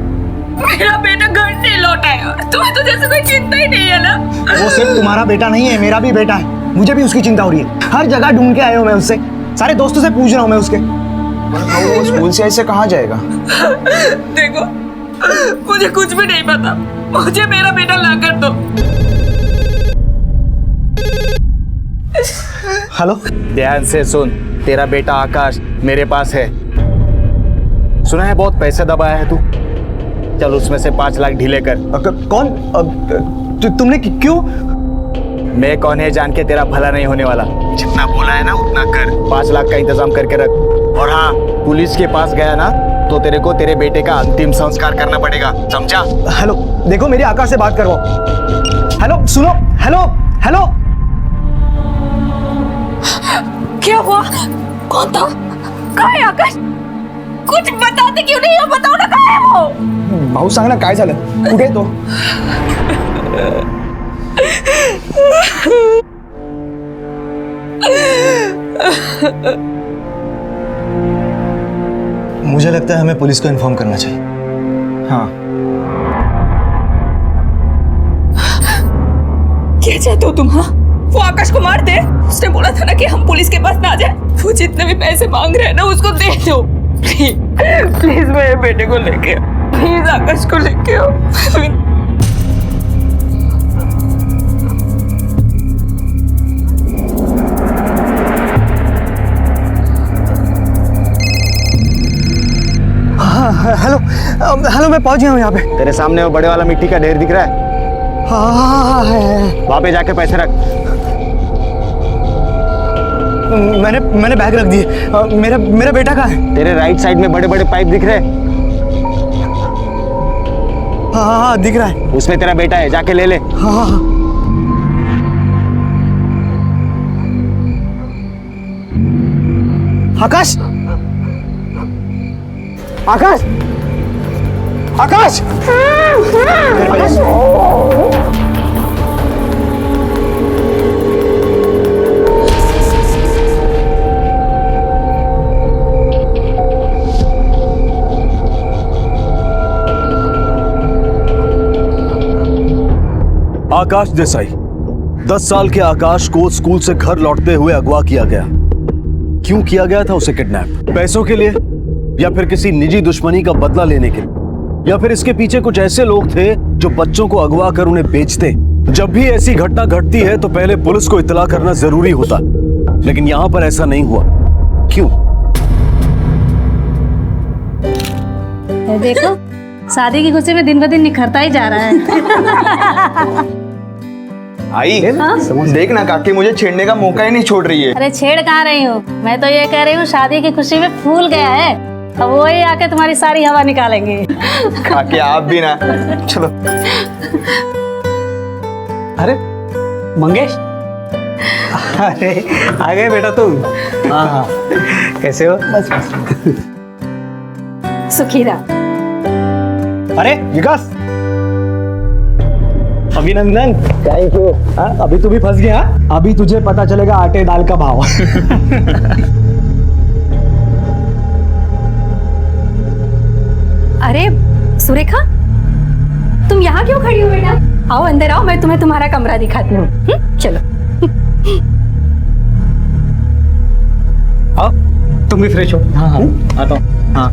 मेरा बेटा घर नहीं लौटा है, तुम्हें तो जैसे कोई चिंता ही नहीं है ना। वो सिर्फ तुम्हारा बेटा नहीं है, मेरा भी बेटा है, मुझे भी उसकी चिंता हो रही है। हर जगह ढूंढ के आया हूँ मैं उससे, सारे दोस्तों से पूछ रहा हूँ मैं उसके। वो स्कूल से ऐसे कहाँ जाएगा? देखो, मुझे कुछ भी नहीं पता, मुझे मेरा बेटा ला कर दो। हेलो, ध्यान से सुन, तेरा बेटा आकाश मेरे पास है। सुना है बहुत पैसे दबाया है तू, चल उसमें से 5 लाख ढीले कर। कौन? तुमने क्यों? मैं कौन है जान के तेरा भला नहीं होने वाला। जितना बोला है ना उतना कर। 5 लाख का इंतजाम करके रख। और हाँ, पुलिस के पास गया ना तो तेरे को तेरे बेटे का अंतिम संस्कार करना पड़ेगा, समझा? हेलो, देखो मेरी आकाश से बात करवाओ। हेलो सुनो, हेलो हेलो। क्या हुआ? कौन था? कहाँ है आकाश? कुछ बताते क्यों नहीं हो? बताओ ना, कहाँ है वो? भाऊ सांग ना काय झालं, कुठे तो? मुझे लगता है हमें पुलिस को इन्फॉर्म करना चाहिए। हाँ। क्या चाहते हो तुम? हाँ, वो आकाश को मार दे। उसने बोला था ना कि हम पुलिस के पास ना जाए। वो जितने भी पैसे मांग रहे हैं ना उसको दे दो। प्लीज मेरे बेटे को लेके आओ, प्लीज आकाश को लेके आओ। हेलो हेलो, मैं पहुंच गया हूँ यहाँ पे। तेरे सामने वो बड़े वाला मिट्टी का ढेर दिख रहा है? हाँ है। वहां पे जाके पैसे रख। मैंने बैग रख दिए। मेरा बेटा कहाँ है? तेरे राइट साइड में बड़े बड़े पाइप दिख रहे हैं? हाँ दिख रहा है। उसमें तेरा बेटा है, जाके ले ले। हाँ। आकाश, आकाश, आकाश, आकाश। आकाश देसाई, 10 साल के आकाश को स्कूल से घर लौटते हुए अगवा किया गया। क्यों किया गया था उसे किडनैप? पैसों के लिए, या फिर किसी निजी दुश्मनी का बदला लेने के लिए, या फिर इसके पीछे कुछ ऐसे लोग थे जो बच्चों को अगवा कर उन्हें बेचते? जब भी ऐसी घटना घटती है तो पहले पुलिस को इत्तला करना जरूरी होता, लेकिन यहां पर ऐसा नहीं हुआ। क्यों? देखो, शादी की खुशी में दिन ब दिन निखरता ही जा रहा है। आई, देखना काकी मुझे छेड़ने का मौका ही नहीं छोड़ रही है। अरे छेड़ कहाँ रही हूँ, मैं तो ये कह रही हूँ शादी की खुशी में फूल गया है, अब वही आके तुम्हारी सारी हवा निकालेंगे। काकी आप भी ना, चलो। अरे मंगेश, अरे आ गए बेटा तुम? हाँ हाँ, कैसे हो? बस बस। सुखी रहा। अरे विकास, अभिनंदन। Thank you. अभी तू भी फंस गया। अभी तुझे पता चलेगा आटे दाल का भाव। अरे सुरेखा, तुम यहाँ क्यों खड़ी हो बेटा? आओ अंदर आओ, मैं तुम्हें तुम्हारा कमरा दिखाती हूँ। चलो। आओ, तुम भी फ्रेश हो। हाँ हाँ, आता हूँ। हाँ।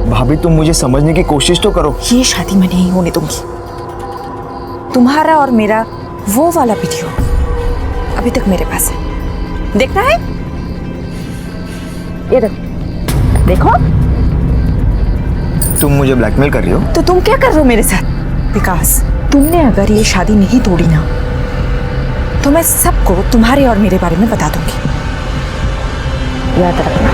भाभी तुम मुझे समझने की कोशिश तो करो। ये शादी मैं नहीं होने दूंगी। तुम्हारा और मेरा वो वाला वीडियो अभी तक मेरे पास है, देखना है? ये देखो, देखो। तुम मुझे ब्लैकमेल कर रही हो? तो तुम क्या कर रहे हो मेरे साथ? विकास, तुमने अगर ये शादी नहीं तोड़ी ना, तो मैं सबको तुम्हारे और मेरे बारे में बता दूंगी, याद रखना।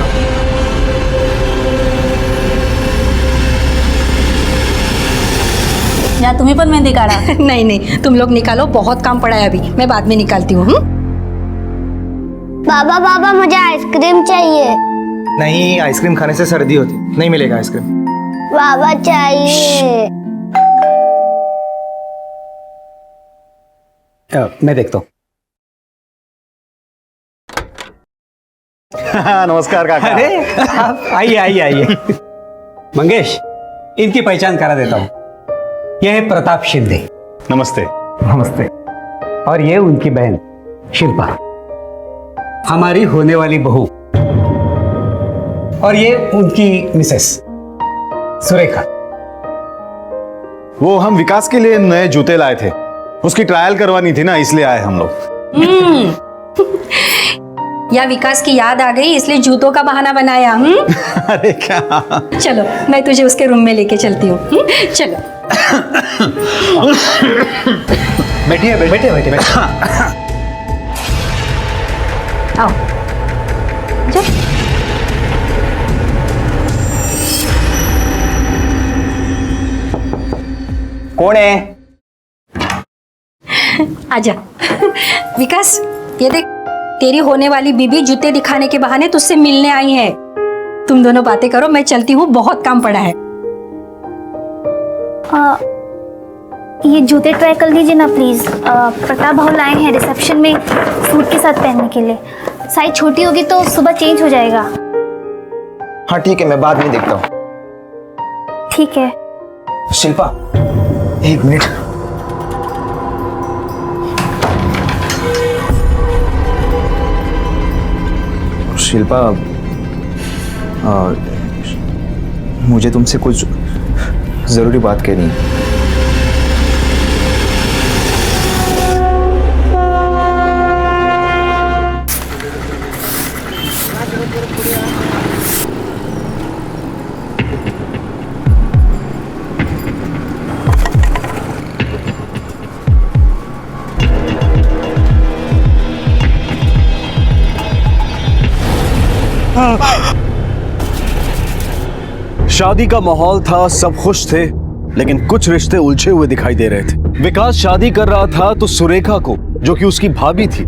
या तुम्हें पर मेहंदी काढ़ा? नहीं नहीं, तुम लोग निकालो, बहुत काम पड़ा है अभी, मैं बाद में निकालती हूँ। बाबा बाबा मुझे आइसक्रीम चाहिए। नहीं, आइसक्रीम खाने से सर्दी होती, नहीं मिलेगा आइसक्रीम। बाबा चाहिए। मैं देखता हूँ। नमस्कार काका। अरे आइए आइए आइए। मंगेश, इनकी पहचान करा देता हूँ। यह है प्रताप शिंदे। नमस्ते। नमस्ते। और ये उनकी बहन शिल्पा, हमारी होने वाली बहू। और ये उनकी मिसेस सुरेखा। वो हम विकास के लिए नए जूते लाए थे, उसकी ट्रायल करवानी थी ना, इसलिए आए हम लोग। या विकास की याद आ गई इसलिए जूतों का बहाना बनाया। अरे क्या। चलो मैं तुझे उसके रूम में लेके चलती हूँ। चलो। बैठिए बैठिए बैठिए। आओ। जा। कौन है? आजा। विकास, ये देख, तेरी होने वाली बीबी जूते दिखाने के बहाने तुझसे मिलने आई है। तुम दोनों बातें करो, मैं चलती हूँ, बहुत काम पड़ा है। ये जूते ट्राई कर लीजिए ना प्लीज। प्रताप भाव लाए हैं रिसेप्शन में सूट के साथ पहनने के लिए। साइज छोटी होगी तो सुबह चेंज हो जाएगा। हाँ ठीक है, मैं बाद में देखता हूँ। ठीक है। शिल्पा, एक मिनट। शिल्पा, मुझे तुमसे कुछ जरूरी बात कहनी है। शादी का माहौल था, सब खुश थे, लेकिन कुछ रिश्ते उलझे हुए दिखाई दे रहे थे। विकास शादी कर रहा था तो सुरेखा को, जो कि उसकी भाभी थी,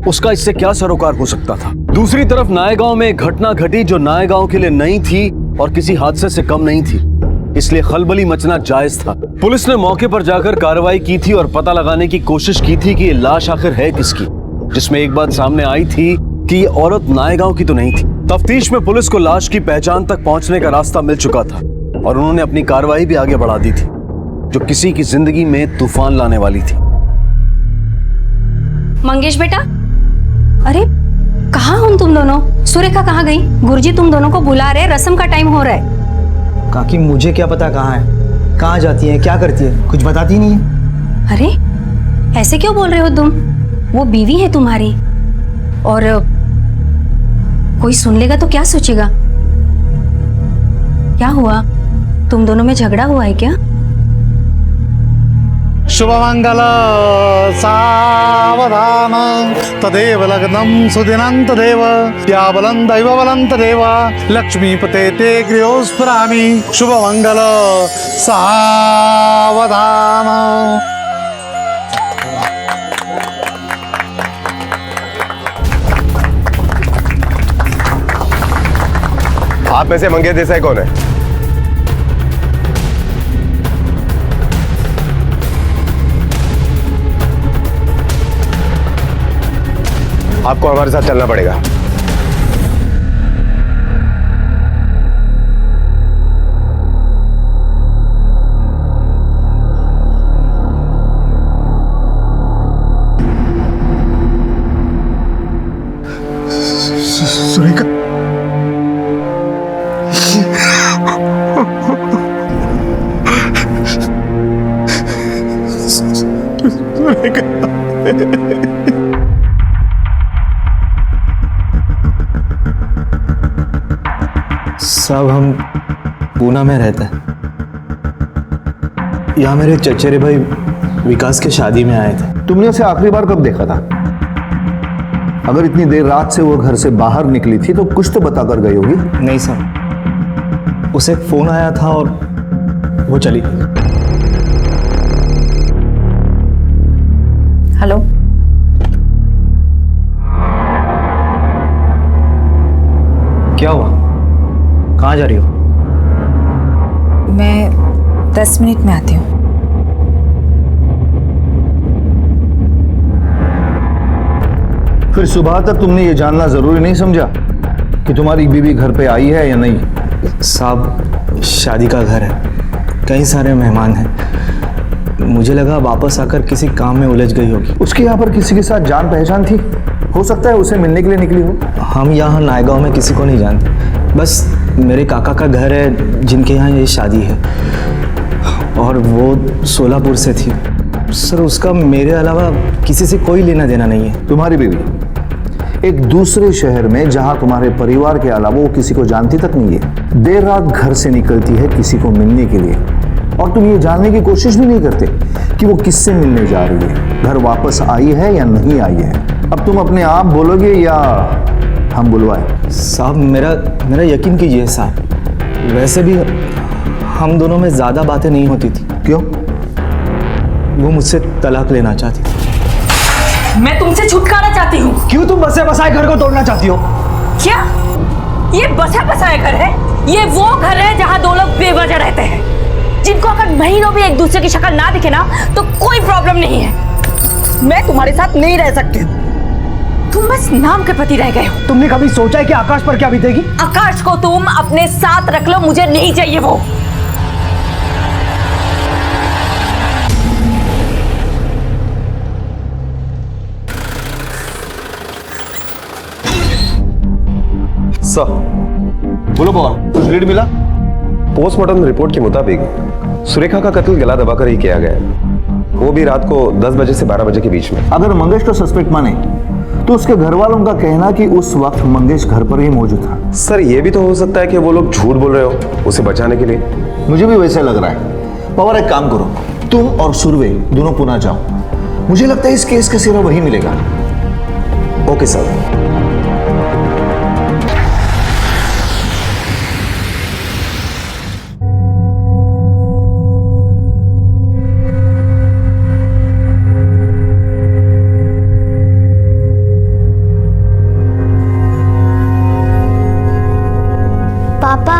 उसका इससे क्या सरोकार हो सकता था। दूसरी तरफ नायगांव में एक घटना घटी जो नायगांव के लिए नई थी और किसी हादसे से कम नहीं थी, इसलिए खलबली मचना जायज था। पुलिस ने मौके पर जाकर कार्रवाई की थी और पता लगाने की कोशिश की थी कि ये लाश आखिर है किसकी, जिसमें एक बात सामने आई थी कि ये औरत नायगांव की तो नहीं थी। तफ्तीश में पुलिस को लाश की पहचान तक पहुंचने का रास्ता मिल चुका था और उन्होंने अपनी कार्रवाई भी आगे बढ़ा दी थी, जो किसी की जिंदगी में तूफान लाने वाली थी। मंगेश बेटा, अरे कहाँ हो तुम दोनों? सुरेखा कहाँ गई? गुरुजी तुम दोनों को बुला रहे, रस्म का टाइम हो रहा है। काकी मुझे क्या पता कहाँ है, कहाँ जाती है, क्या करती है, कुछ बताती नहीं है। अरे ऐसे क्यों बोल रहे हो तुम? वो बीवी है तुम्हारी, और कोई सुन लेगा तो क्या सोचेगा? क्या हुआ, तुम दोनों में झगड़ा हुआ है क्या? शुभमंगल सावधान तदेव लग्नं सुदिनं तदेव या बलं दैव बलं तदेव लक्ष्मीपते ते गृहोस्फुरामि शुभमंगल सावधान। आप में से मंगेश देसाई कौन है? आपको हमारे साथ चलना पड़ेगा। सुरेखा, साहब हम पूना में रहते हैं। यहाँ मेरे चचेरे भाई विकास के शादी में आए थे। तुमने उसे आखिरी बार कब देखा था? अगर इतनी देर रात से वो घर से बाहर निकली थी तो कुछ तो बता कर गई होगी। नहीं साहब, उसे एक फोन आया था और वो चली गई। हेलो, क्या हुआ? कहाँ जा रही हो? मैं 10 मिनट में आती हूँ। फिर सुबह तक तुमने ये जानना जरूरी नहीं समझा कि तुम्हारी बीवी घर पे आई है या नहीं? साहब शादी का घर है, कई सारे मेहमान हैं। मुझे लगा वापस आकर किसी काम में उलझ गई होगी। उसके यहाँ पर किसी के साथ जान पहचान थी? हो सकता है उसे मिलने के लिए निकली हो। हम यहाँ नायगांव में किसी को नहीं जानते, बस मेरे काका का घर है जिनके यहाँ ये शादी है, और वो सोलापुर से थी। सर उसका मेरे अलावा किसी से कोई लेना देना नहीं है। तुम्हारी बीवी एक दूसरे शहर में जहां तुम्हारे परिवार के अलावा वो किसी को जानती तक नहीं है, देर रात घर से निकलती है किसी को मिलने के लिए, और तुम ये जानने की कोशिश भी नहीं करते कि वो किससे मिलने जा रही है, घर वापस आई है या नहीं आई है। अब तुम अपने आप बोलोगे या हम बुलवाएं? साहब मेरा यकीन कीजिए साहब, वैसे भी हम दोनों में ज़्यादा बातें नहीं होती थी। क्यों? वो मुझसे तलाक लेना चाहती थी। मैं तुमसे छुटकारा चाहती हूँ। क्यों तुम बसे बसाए घर को तोड़ना चाहती हो? क्या ये बसा बसाया घर है? ये वो घर है जहाँ दो लोग बेवजह रहते हैं, जिनको अगर महीनों भी एक दूसरे की शक्ल ना दिखे ना तो कोई प्रॉब्लम नहीं है। मैं तुम्हारे साथ नहीं रह सकती। तुम बस नाम के पति रह गए हो। तुमने कभी सोचा है कि आकाश पर क्या बीतेगी? आकाश को तुम अपने साथ रख लो, मुझे नहीं चाहिए वो। सर बोलो कौन? कुछ लीड मिला? पोस्टमार्टम रिपोर्ट के मुताबिक सुरेखा का कत्ल गला दबाकर ही किया गया है, वो भी रात को 10 बजे से 12 बजे के बीच में। अगर मंगेश को सस्पेक्ट माने तो उसके घर वालों का कहना कि उस वक्त मंगेश घर पर ही मौजूद था। सर ये भी तो हो सकता है कि वो लोग झूठ बोल रहे हो उसे बचाने के लिए। मुझे भी वैसे लग रहा है। पवार एक काम करो, तुम और सुरवे दोनों पुणे जाओ, मुझे लगता है इस केस का सिरा वही मिलेगा। Okay sir. पापा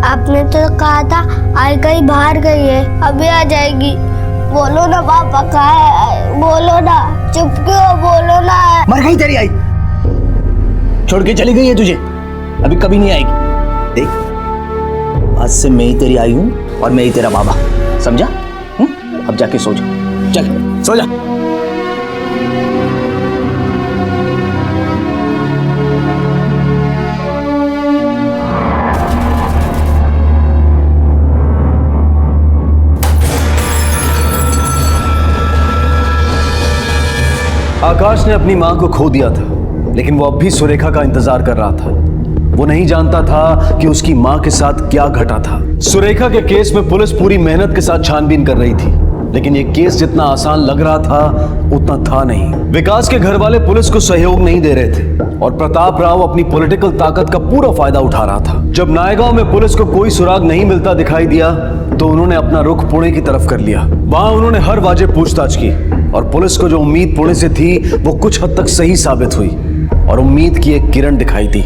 आपने तो कहा था आई कहीं बाहर गई है, अभी आ जाएगी। बोलो ना पापा कहाँ है, बोलो ना, चुप क्यों, बोलो ना। मर गई तेरी आई, छोड़ के चली गई है तुझे, अभी कभी नहीं आएगी। देख आज से मैं ही तेरी आई हूँ और मैं ही तेरा बाबा, समझा? अब जाके सो जा, चल सो जा। आकाश ने अपनी मां को खो दिया था, लेकिन वो अब भी सुरेखा का इंतजार कर रहा था। वो नहीं जानता था कि उसकी मां के साथ क्या घटा था। सुरेखा के केस में पुलिस पूरी मेहनत के साथ छानबीन कर रही थी, लेकिन ये केस जितना आसान लग रहा था उतना था नहीं। विकास के घर वाले पुलिस को सहयोग नहीं दे रहे थे और प्रताप राव अपनी पॉलिटिकल ताकत का पूरा फायदा उठा रहा था। जब नायगांव में पुलिस को कोई सुराग नहीं मिलता दिखाई दिया तो उन्होंने अपना रुख पुणे की तरफ कर लिया। वहां उन्होंने हर वाजिब पूछताछ की और पुलिस को जो उम्मीद पुणे से थी वो कुछ हद तक सही साबित हुई और उम्मीद की एक किरण दिखाई दी।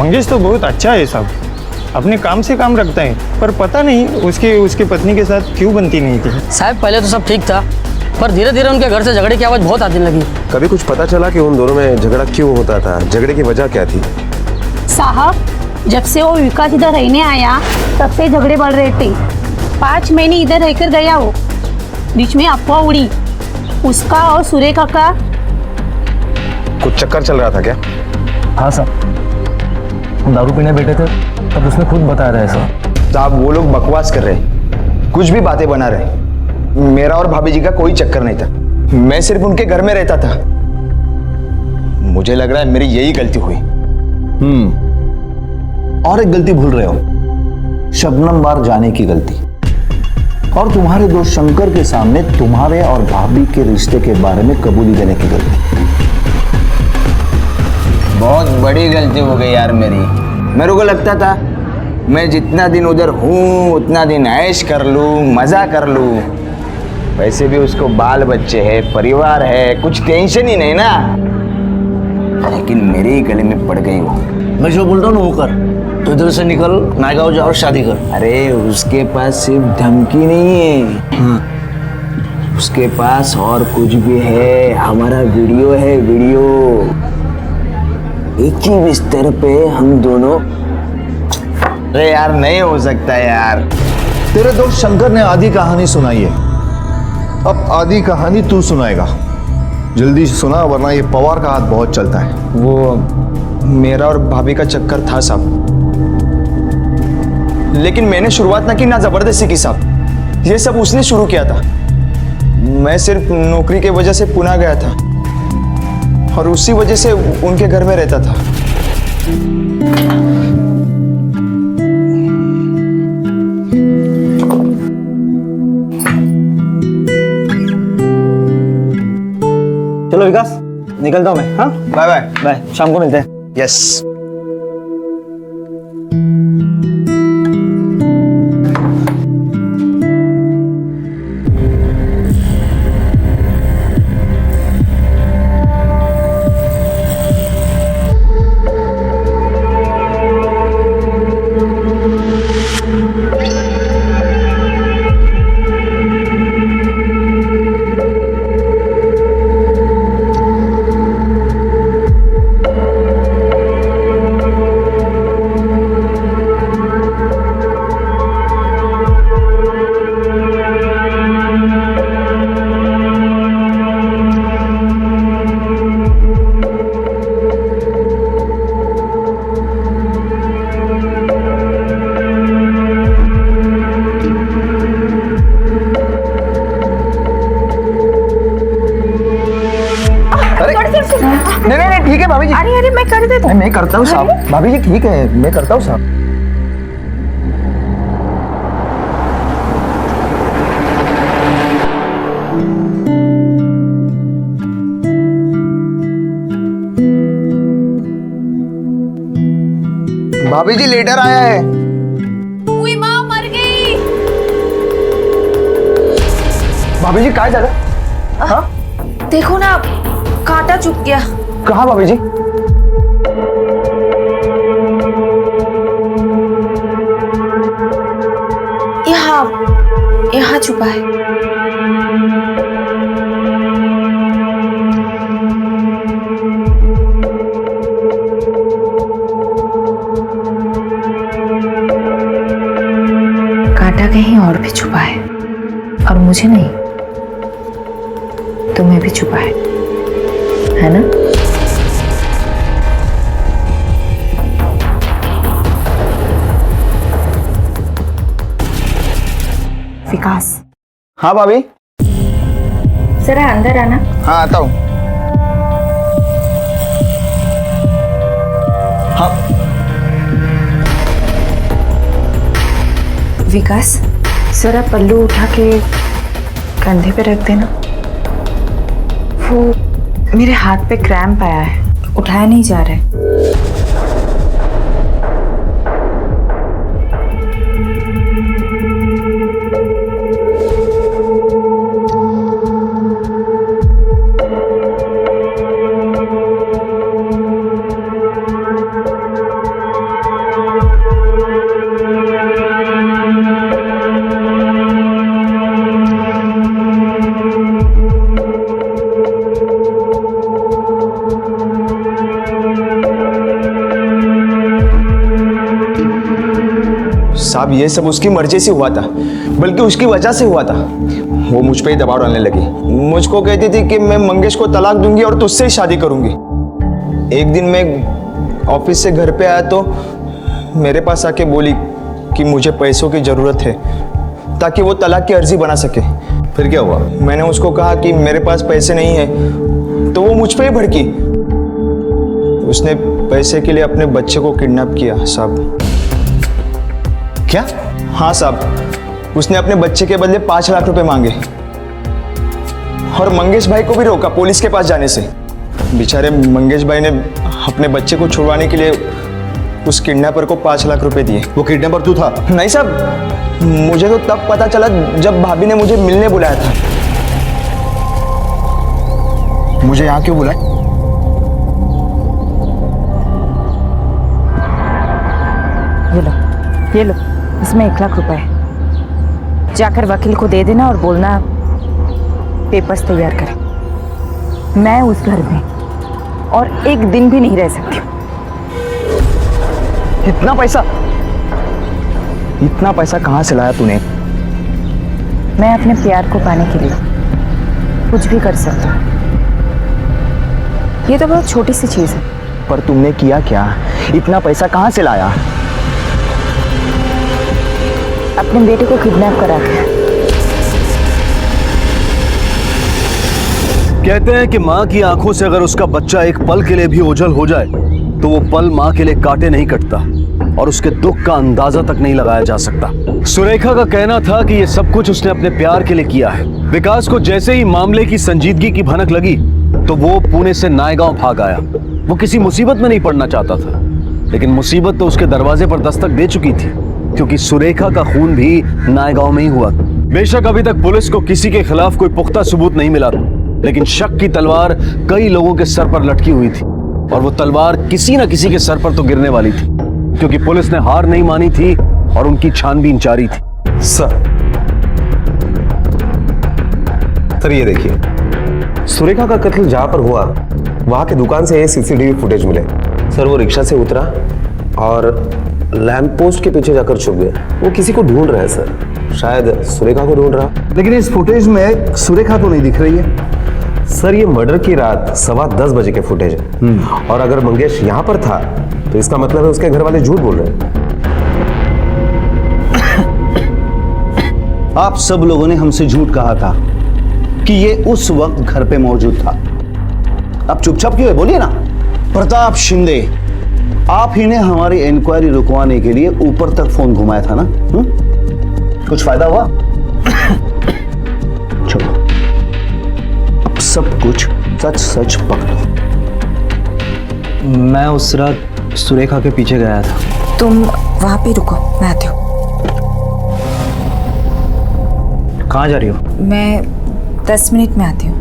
मंगेश तो बहुत अच्छा है साहब, अपने काम से काम रखता है, पर पता नहीं उसकी पत्नी के साथ क्यों बनती नहीं थी। साहब पहले तो सब ठीक था, पर धीरे धीरे उनके घर से झगड़े की आवाज़ बहुत आने लगी। कभी कुछ पता चला कि उन दोनों में झगड़ा क्यों होता था? झगड़े की वजह क्या थी? साहब, जब से वो विकास इधर रहने आया तब से झगड़े बढ़ रहे थे। 5 महीने इधर रहकर गया वो, बीच में अफवाह उड़ी उसका और सुरेखा का कुछ चक्कर चल रहा था क्या? हाँ साहब, हम दारू पीने बैठे थे तब उसने खुद बताया था ऐसा। साहब वो लोग बकवास कर रहे, कुछ भी बातें बना रहे। मेरा और भाभी जी का कोई चक्कर नहीं था, मैं सिर्फ उनके घर में रहता था। मुझे लग रहा है मेरी यही गलती हुई। और एक गलती भूल रहे हो, शबनम बार जाने की गलती, और तुम्हारे दोस्त शंकर के सामने तुम्हारे और भाभी के रिश्ते के बारे में कबूली देने की गलती। बहुत बड़ी गलती हो गई यार मेरी। मेरे को लगता था मैं जितना दिन उधर हूँ उतना दिन ऐश कर लूँ, मजा कर लूँ। वैसे भी उसको बाल बच्चे है, परिवार है, कुछ टेंशन ही नहीं ना। लेकिन मेरे ही गले में पड़ गई वो। मैं जो बोल रहा हूँ वो कर, तो इधर से निकल, नायगांव जा और शादी कर। अरे उसके पास सिर्फ धमकी नहीं है, उसके पास और कुछ भी है। हमारा वीडियो है, वीडियो। एक ही बिस्तर पे हम दोनों। अरे यार नहीं हो सकता यार। तेरे दोस्त शंकर ने आधी कहानी सुनाई है, अब आधी कहानी तू सुनाएगा। जल्दी से सुना, वरना ये पवार का हाथ बहुत चलता है। वो मेरा और भाभी का चक्कर था साहब, लेकिन मैंने शुरुआत ना की ना जबरदस्ती की साहब। ये सब उसने शुरू किया था। मैं सिर्फ नौकरी के वजह से पुणे गया था और उसी वजह से उनके घर में रहता था। चलो विकास, निकलता हूँ मैं। हाँ बाय बाय। बाय, शाम को मिलते हैं। यस। नहीं ठीक है भाभी जी। अरे मैं कर देता हूँ। मैं करता हूँ साहब। भाभी जी ठीक है, मैं करता हूँ साहब। भाभी जी लेटर आया है। उई माँ मर गई। भाभी जी काय झालं? हाँ देखो ना, कांटा चुप गया। कहाँ भाभी जी? यहाँ छुपा है। कांटा कहीं और भी छुपा है, और मुझे नहीं, तुम्हें भी छुपा है ना? विकास। हाँ भाभी। जरा अंदर आना। हाँ आता हूँ। हाँ विकास, जरा पल्लू उठा के कंधे पे रख देना। वो मेरे हाथ पे क्रैम्प आया है, उठाया नहीं जा रहा है। साहब ये सब उसकी मर्जी से हुआ था, बल्कि उसकी वजह से हुआ था। वो मुझ पे ही दबाव डालने लगी। मुझको कहती थी कि मैं मंगेश को तलाक दूंगी और तुझसे ही शादी करूंगी। एक दिन मैं ऑफिस से घर पे आया तो मेरे पास आके बोली कि मुझे पैसों की ज़रूरत है ताकि वो तलाक की अर्जी बना सके। फिर क्या हुआ? मैंने उसको कहा कि मेरे पास पैसे नहीं है तो वो मुझ पे ही भड़की। उसने पैसे के लिए अपने बच्चे को किडनैप किया साहब। क्या? हाँ साहब, उसने अपने बच्चे के बदले 5 लाख रुपए मांगे और मंगेश भाई को भी रोका पुलिस के पास जाने से। बेचारे मंगेश भाई ने अपने बच्चे को छुड़वाने के लिए उस किडनैपर को 5 लाख रुपए दिए। वो किडनैपर तू था? नहीं साहब, मुझे तो तब पता चला जब भाभी ने मुझे मिलने बुलाया था। मुझे यहाँ क्यों बुलाया? ये लो, इसमें 1 लाख रुपए है। जाकर वकील को दे देना और बोलना पेपर्स तैयार करें। मैं उस घर में और एक दिन भी नहीं रह सकती। इतना पैसा कहाँ से लाया तूने? मैं अपने प्यार को पाने के लिए कुछ भी कर सकती हूँ। ये तो बहुत छोटी सी चीज है। पर तुमने किया क्या? इतना पैसा कहाँ से लाया? अपने बेटे को किडनैप करा के। कहते हैं कि माँ की आंखों से अगर उसका बच्चा एक पल के लिए भी ओझल हो जाए तो वो पल माँ के लिए काटे नहीं कटता और उसके दुख का अंदाजा तक नहीं लगाया जा सकता। सुरेखा का कहना था कि ये सब कुछ उसने अपने प्यार के लिए किया है। विकास को जैसे ही मामले की संजीदगी की भनक लगी तो वो पुणे से नायगांव भाग आया। वो किसी मुसीबत में नहीं पड़ना चाहता था, लेकिन मुसीबत तो उसके दरवाजे पर दस्तक दे चुकी थी, क्योंकि सुरेखा का खून भी नायगांव में ही हुआ था। बेशक अभी तक पुलिस को किसी के खिलाफ कोई पुख्ता सबूत नहीं मिला, लेकिन शक की तलवार कई लोगों के सर पर लटकी हुई थी और वो तलवार किसी न किसी के सर पर तो गिरने वाली थी, क्योंकि पुलिस ने हार नहीं मानी थी और उनकी छानबीन जारी थी। सर ये देखिए, सुरेखा का कत्ल जहां पर हुआ वहां की दुकान से सीसीटीवी फुटेज मिले। सर वो रिक्शा से उतरा और लैंप पोस्ट के पीछे जाकर छुप गया। वो किसी को ढूंढ रहा है सर, शायद सुरेखा को ढूंढ रहा। लेकिन इस फुटेज में सुरेखा तो नहीं दिख रही है। सर ये मर्डर की रात 10:15 बजे के फुटेज है और अगर मंगेश यहां पर था तो इसका मतलब है उसके घर वाले झूठ बोल रहे हैं। आप सब लोगों ने हमसे झूठ कहा था कि ये उस वक्त घर पे मौजूद था। अब चुपचाप क्यों है? बोलिए ना। प्रताप शिंदे, आप ही ने हमारी इंक्वायरी रुकवाने के लिए ऊपर तक फोन घुमाया था ना? कुछ फायदा हुआ? चलो अब सब कुछ सच सच पकड़ो। मैं उस रात सुरेखा के पीछे गया था। तुम वहां पे रुको, मैं आती हूँ। कहाँ जा रही हो? मैं 10 मिनट में आती हूँ।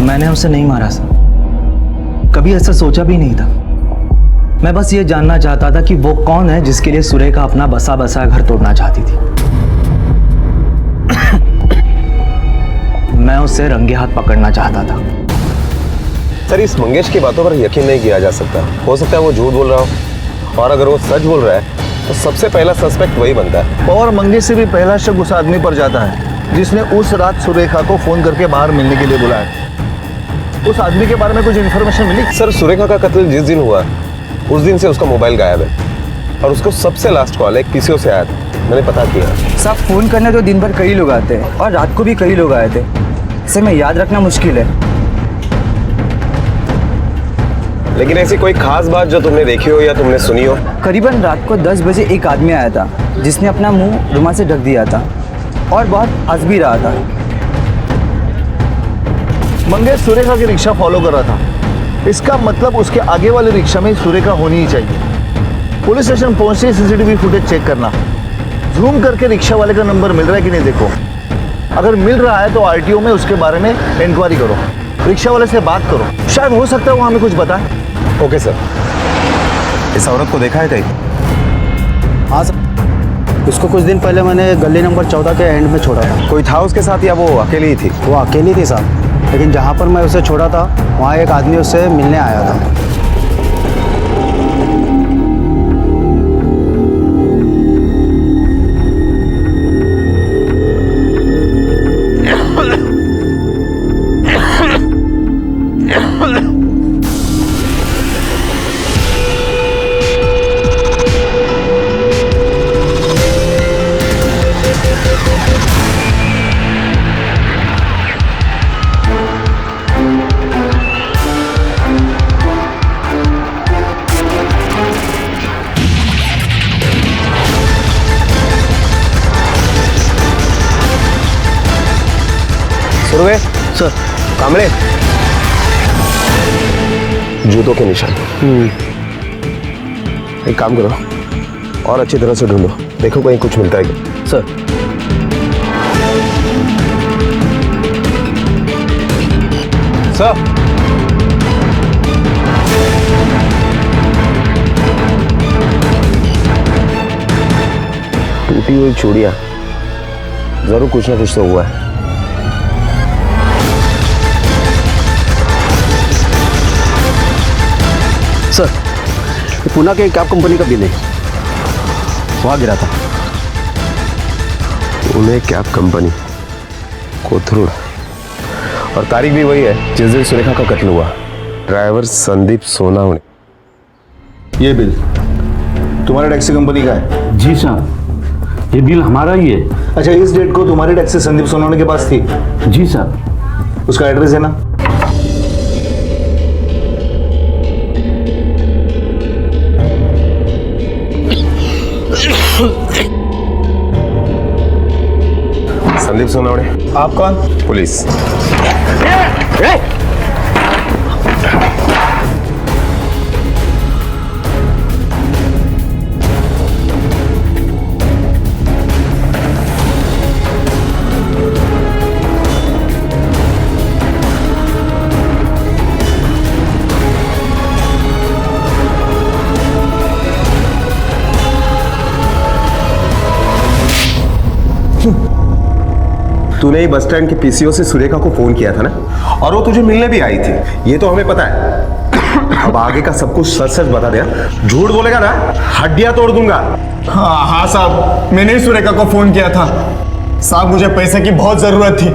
मैंने उसे नहीं मारा सर, कभी ऐसा सोचा भी नहीं था। मैं बस ये जानना चाहता था कि वो कौन है जिसके लिए सुरेखा अपना बसा बसा घर तोड़ना चाहती थी। मैं उसे रंगे हाथ पकड़ना चाहता था। सर इस मंगेश की बातों पर यकीन नहीं किया जा सकता। हो सकता है वो झूठ बोल रहा हो, और अगर वो सच बोल रहा है तो सबसे पहला सस्पेक्ट वही बनता है। और मंगेश से भी पहला शक उस आदमी पर जाता है जिसने उस रात सुरेखा को फोन करके बाहर मिलने के लिए बुलाया। उस आदमी के बारे में कुछ इन्फॉर्मेशन मिली? सर सुरेखा का कत्ल जिस दिन हुआ उस दिन से उसका मोबाइल गायब है और उसको सबसे लास्ट कॉल एक पीसीओ से आया था। मैंने पता किया। सब फोन करने तो दिन भर कई लोग आते हैं और रात को भी कई लोग आए थे। इसे मैं याद रखना मुश्किल है। लेकिन ऐसी कोई खास बात जो तुमने देखी हो या तुमने सुनी हो? करीबन रात को 10 बजे एक आदमी आया था जिसने अपना मुंह रुमाल से ढक दिया था और बहुत हंस भी रहा था। मंगेश सुरेखा की रिक्शा फॉलो कर रहा था। इसका मतलब उसके आगे वाले रिक्शा में सुरेखा होनी ही चाहिए। पुलिस स्टेशन पहुंचते सीसीटीवी फुटेज चेक करना, जूम करके रिक्शा वाले का नंबर मिल रहा है कि नहीं देखो। अगर मिल रहा है तो आरटीओ में उसके बारे में इंक्वायरी करो, रिक्शा वाले से बात करो, शायद हो सकता है वो हमें कुछ बताए। Okay sir. इस औरत को देखा है कहीं? हाँ सर, उसको कुछ दिन पहले मैंने गली नंबर 14 के एंड में छोड़ा था। कोई था उसके साथ या वो अकेली ही थी? वो अकेली थी साहब, लेकिन जहाँ पर मैं उसे छोड़ा था वहाँ एक आदमी उससे मिलने आया था। सुरवे सर। कामड़े, जूतों के निशान। एक काम करो और अच्छी तरह से ढूंढो, देखो कहीं कुछ मिलता है क्या। सर। सर। टूटी हुई चूड़ियां, जरूर कुछ ना कुछ तो हुआ है। सर, पुणे के कैब कंपनी का बिल है, वहाँ गिरा था। पुणे कैब कंपनी, कोथरूड, और तारीख भी वही है जिस दिन सुरेखा का कत्ल हुआ। ड्राइवर संदीप सोनावणे। ये बिल तुम्हारे टैक्सी कंपनी का है? जी साहब, ये बिल हमारा ही है। अच्छा, इस डेट को तुम्हारी टैक्सी संदीप सोनावणे के पास थी? जी साहब। उसका एड्रेस है ना? संदीप सोनावणे। आप कौन? पुलिस। तूने ही बस स्टैंड के पीसीओ से सुरेखा को फोन किया था ना, और वो तुझे मिलने भी आई थी, ये तो हमें पता है। अब आगे का सब कुछ सच सच बता दे, झूठ बोलेगा ना हड्डियां तोड़ दूंगा। हाँ साहब, मैंने ही सुरेखा को फोन किया था साहब। मुझे पैसे की बहुत जरूरत थी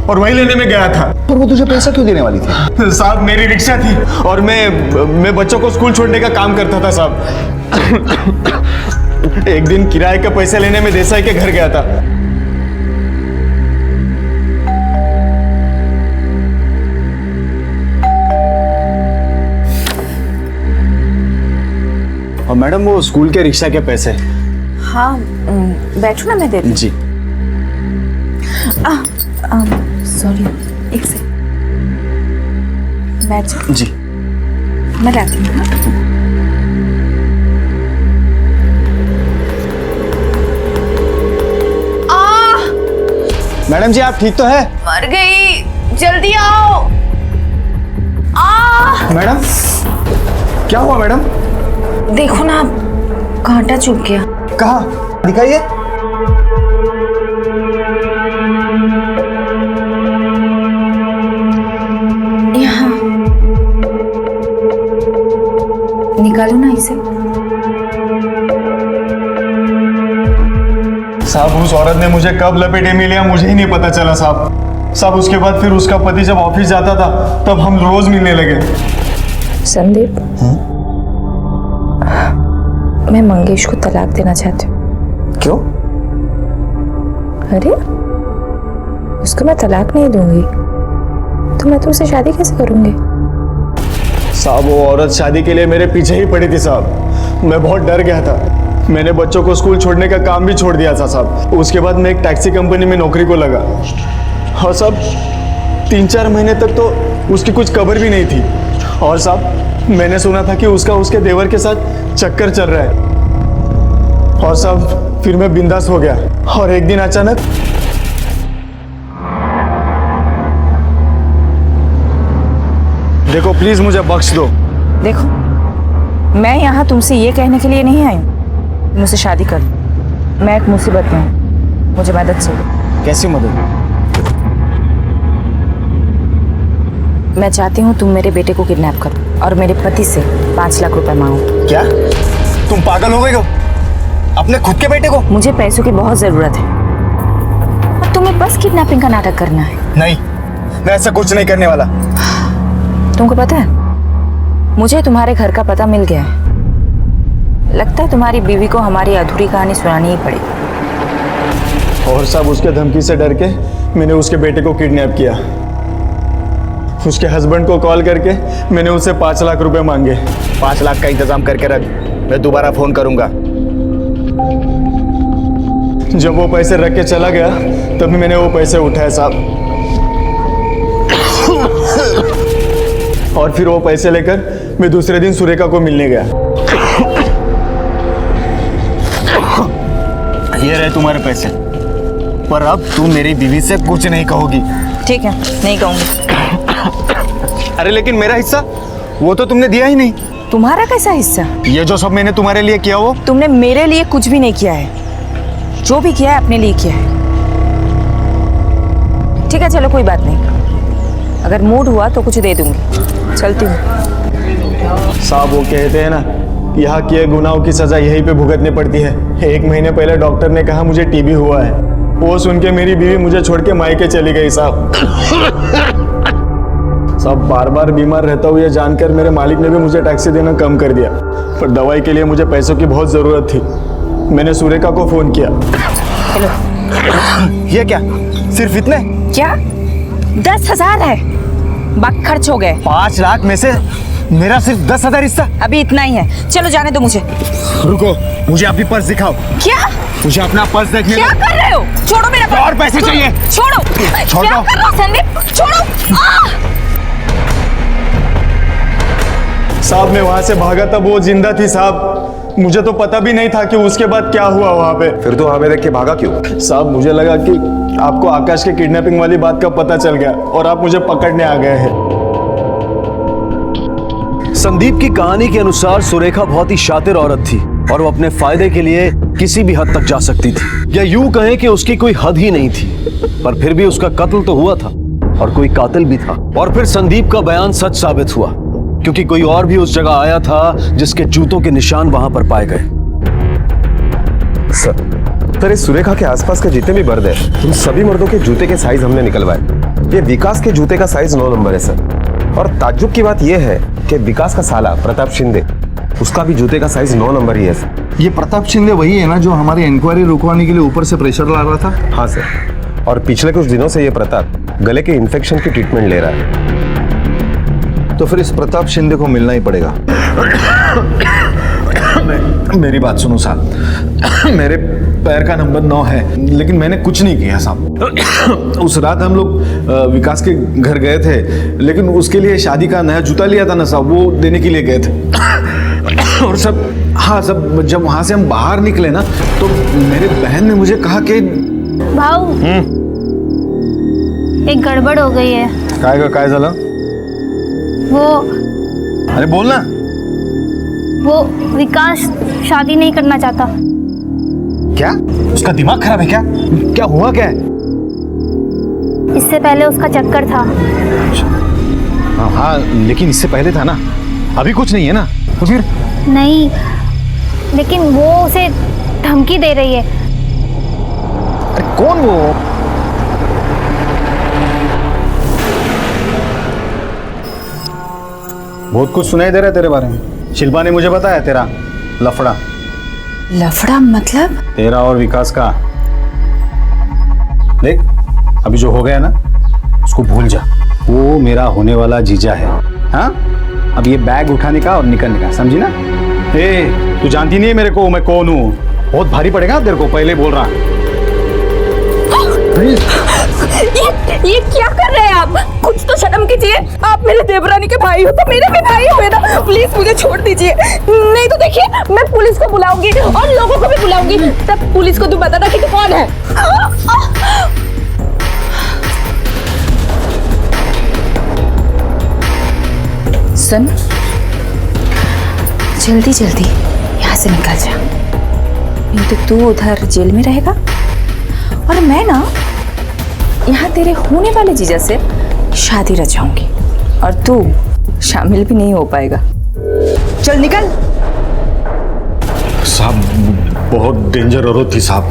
और वही लेने में गया था। पर वो तुझे पैसा क्यों देने वाली थी? साहब, मेरी रिक्शा थी और मैं बच्चों को स्कूल छोड़ने का काम करता था साहब। एक दिन किराए के पैसे लेने में देसाई के घर गया था। और मैडम वो स्कूल के रिक्शा के पैसे। हाँ, बैठो ना, मैं दे दूँ। जी। सॉरी, एक सेकंड, बैठ जाओ। जी। मैं लाती हूँ। मैडम जी, आप ठीक तो है? मर गई, जल्दी आओ। मैडम, क्या हुआ मैडम? देखो ना, कांटा चुभ गया। कहाँ दिखाइए। यहाँ। निकालो ना इसे। साहब, उस औरत ने मुझे कब लपेटे में लिया मुझे ही नहीं पता चला साहब। साहब, उसके बाद फिर उसका पति जब ऑफिस जाता था तब हम रोज मिलने लगे। संदीप, मैं मंगेश को तलाक देना चाहती हूँ। क्यों? अरे, उसको मैं तलाक नहीं दूंगी तो मैं तुमसे शादी कैसे करूंगी? साहब वो औरत शादी के लिए मेरे पीछे ही पड़ी थी साहब। मैं बहुत डर गया था। मैंने बच्चों को स्कूल छोड़ने का काम भी छोड़ दिया था साहब। उसके बाद मैं एक टैक्सी कंपनी में नौकरी को लगा और साहब 3-4 महीने तक तो उसकी कुछ खबर भी नहीं थी। और साहब मैंने सुना था कि उसका उसके देवर के साथ चक्कर चल रहा है। और साहब फिर मैं बिंदास हो गया और एक दिन अचानक देखो प्लीज मुझे बख्श दो। देखो मैं यहाँ तुमसे ये कहने के लिए नहीं आई हूँ मुझसे शादी कर। मैं एक मुसीबत में हूँ, मुझे मदद चाहिए। कैसी मदद? मैं चाहती हूँ तुम मेरे बेटे को किडनैप करो और मेरे पति से 5 लाख रुपए मांगो। क्या तुम पागल हो गई हो? अपने खुद के बेटे को? मुझे पैसों की बहुत जरूरत है और तुम्हें बस किडनैपिंग का नाटक करना है। नहीं, मैं ऐसा कुछ नहीं करने वाला। तुमको पता है मुझे तुम्हारे घर का पता मिल गया है। लगता है तुम्हारी बीवी को हमारी अधूरी कहानी सुनानी ही पड़ेगी। और सब उसके धमकी से डर के मैंने उसके बेटे को किडनैप किया। उसके हस्बैंड को कॉल करके मैंने उससे 5 लाख रुपए मांगे। 5 लाख का इंतजाम करके रख, मैं दोबारा फोन करूंगा। जब वो पैसे रख के चला गया तभी मैंने वो पैसे उठाए साहब। और फिर वो पैसे लेकर मैं दूसरे दिन सुरेखा को मिलने गया। ये रहे तुम्हारे पैसे, पर अब तुम मेरी बीवी से कुछ नहीं कहोगी। ठीक है, नहीं कहूंगी। अरे लेकिन मेरा हिस्सा वो तो तुमने दिया ही नहीं। तुम्हारा कैसा हिस्सा? ये जो सब मैंने तुम्हारे लिए किया वो तुमने मेरे लिए कुछ भी नहीं किया है। जो भी किया है अपने लिए किया है। ठीक है चलो कोई बात नहीं, अगर मूड हुआ तो कुछ दे दूंगी। चलती हूँ। साहब वो कहते हैं ना, यहाँ किए गुनाहों की सजा यहीं पे भुगतनी पड़ती है। 1 महीने पहले डॉक्टर ने कहा मुझे टीबी हुआ है। वो सुन के मेरी बीवी मुझे छोड़ के मायके चली गई साहब। साहब बार बार बीमार रहता हूँ ये जानकर मेरे मालिक ने भी मुझे टैक्सी देना कम कर दिया, पर दवाई के लिए मुझे पैसों की बहुत जरूरत थी। मैंने सुरेखा को फोन किया। हेलो। ये क्या, सिर्फ इतने? क्या 10,000 है, बाकी खर्च हो गए। 5 लाख में से मेरा सिर्फ 10,000 हिस्सा? अभी इतना ही है, चलो जाने दो मुझे। रुको, मुझे अपनी पर्स दिखाओ। क्या? मुझे अपना पर्स देखने क्या कर रहे हो? छोड़ो मेरा पर्स। और पैसे चाहिए। छोड़ो। छोड़ क्या दो। कर रहे हो संदीप? छोड़ो। साहब मैं वहां से भागा तब वो जिंदा थी साहब। मुझे तो पता भी नहीं था कि उसके बाद क्या हुआ वहां पे। फिर तो हमें देख के भागा क्यों? साहब मुझे लगा कि आपको आकाश के किडनैपिंग वाली बात का पता चल गया और आप मुझे पकड़ने आ गए हैं। संदीप की कहानी के अनुसार सुरेखा बहुत ही शातिर औरत थी और वो अपने फायदे के लिए किसी भी हद तक जा सकती थी, या यूं कहें कि उसकी कोई हद ही नहीं थी। पर फिर भी उसका कत्ल तो हुआ था और कोई कातिल भी था। और फिर संदीप का बयान सच साबित हुआ, क्योंकि कोई और भी उस जगह आया था जिसके जूतों के निशान वहां पर पाए गए। सर इस सुरेखा के आसपास के जितने भी मर्द हैं, उन सभी मर्दों के जूते के साइज हमने निकलवाए। ये विकास के जूते का साइज 9 नंबर है सर। और ताज्जुब की बात यह है कि विकास का साला प्रताप शिंदे, उसका भी जूते का साइज 9 नंबर ही है सर। ये प्रताप शिंदे वही है ना जो हमारी इंक्वायरी रुकवाने के लिए ऊपर से प्रेशर ला रहा था? हाँ सर, और पिछले कुछ दिनों से ये प्रताप गले के इन्फेक्शन की ट्रीटमेंट ले रहा है। तो फिर इस प्रताप शिंदे को मिलना ही पड़ेगा। मेरी बात सुनो साहब, मेरे पैर का नंबर 9 है, लेकिन मैंने कुछ नहीं किया साहब। उस रात हम लोग विकास के घर गए थे, लेकिन उसके लिए शादी का नया जूता लिया था ना साहब, वो देने के लिए गए थे। और सब हाँ सब जब वहां से हम बाहर निकले ना, तो मेरे बहन ने मुझे कहा कि भाऊ एक गड़बड़ हो गई है। काय झालं? वो अरे बोल ना। वो विकास शादी नहीं करना चाहता। क्या? उसका दिमाग खराब है क्या? क्या हुआ क्या है? इससे पहले उसका चक्कर था। हाँ लेकिन इससे पहले था ना, अभी कुछ नहीं है ना, तो फिर? नहीं, लेकिन वो उसे धमकी दे रही है। अरे कौन वो? बहुत कुछ सुनाई दे रहा है तेरे बारे में। शिल्पा ने मुझे बताया तेरा लफड़ा। लफड़ा मतलब? तेरा और विकास का। देख अभी जो हो गया ना, उसको भूल जा। वो मेरा होने वाला जीजा है। हाँ अब ये बैग उठाने का और निकलने का, समझी ना? ए, तू जानती नहीं है मेरे को मैं कौन हूँ? बहुत भारी पड़ेगा तेरे को, पहले बोल रहा। ये क्या कर रहे हैं आप? कुछ तो शर्म कीजिए। आप मेरे देवरानी के भाई हो तो मेरे भी भाई हुए ना। प्लीज मुझे छोड़ दीजिए, नहीं तो देखिए मैं पुलिस को बुलाऊंगी और लोगों को भी बुलाऊंगी। तब पुलिस को तू बताना कि तू कौन है। सुन, जल्दी जल्दी यहाँ से निकल जा, नहीं तो तू उधर जेल में रहेगा और मैं ना यहाँ तेरे होने वाले जीजा से शादी रचाऊंगी और तू शामिल भी नहीं हो पाएगा। चल निकल। साहब बहुत डेंजर औरत थी साहब।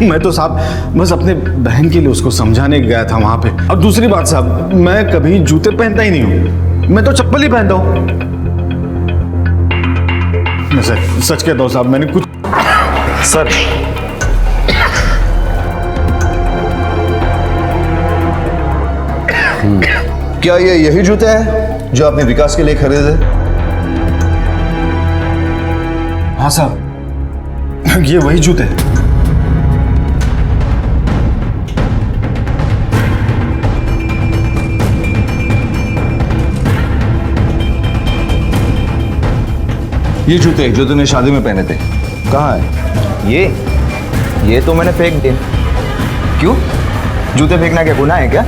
मैं तो साहब बस अपने बहन के लिए उसको समझाने गया था वहां पे। और दूसरी बात साहब, मैं कभी जूते पहनता ही नहीं हूँ, मैं तो चप्पल ही पहनता हूँ। मैं सच कहता हूँ साहब, मैंने कुछ सर क्या ये यही जूते हैं जो आपने विकास के लिए खरीदे? हाँ साहब, ये वही जूते हैं। ये जूते जो तूने शादी में पहने थे कहाँ है? ये तो मैंने फेंक दिए। क्यों? जूते फेंकना क्या गुनाह है क्या?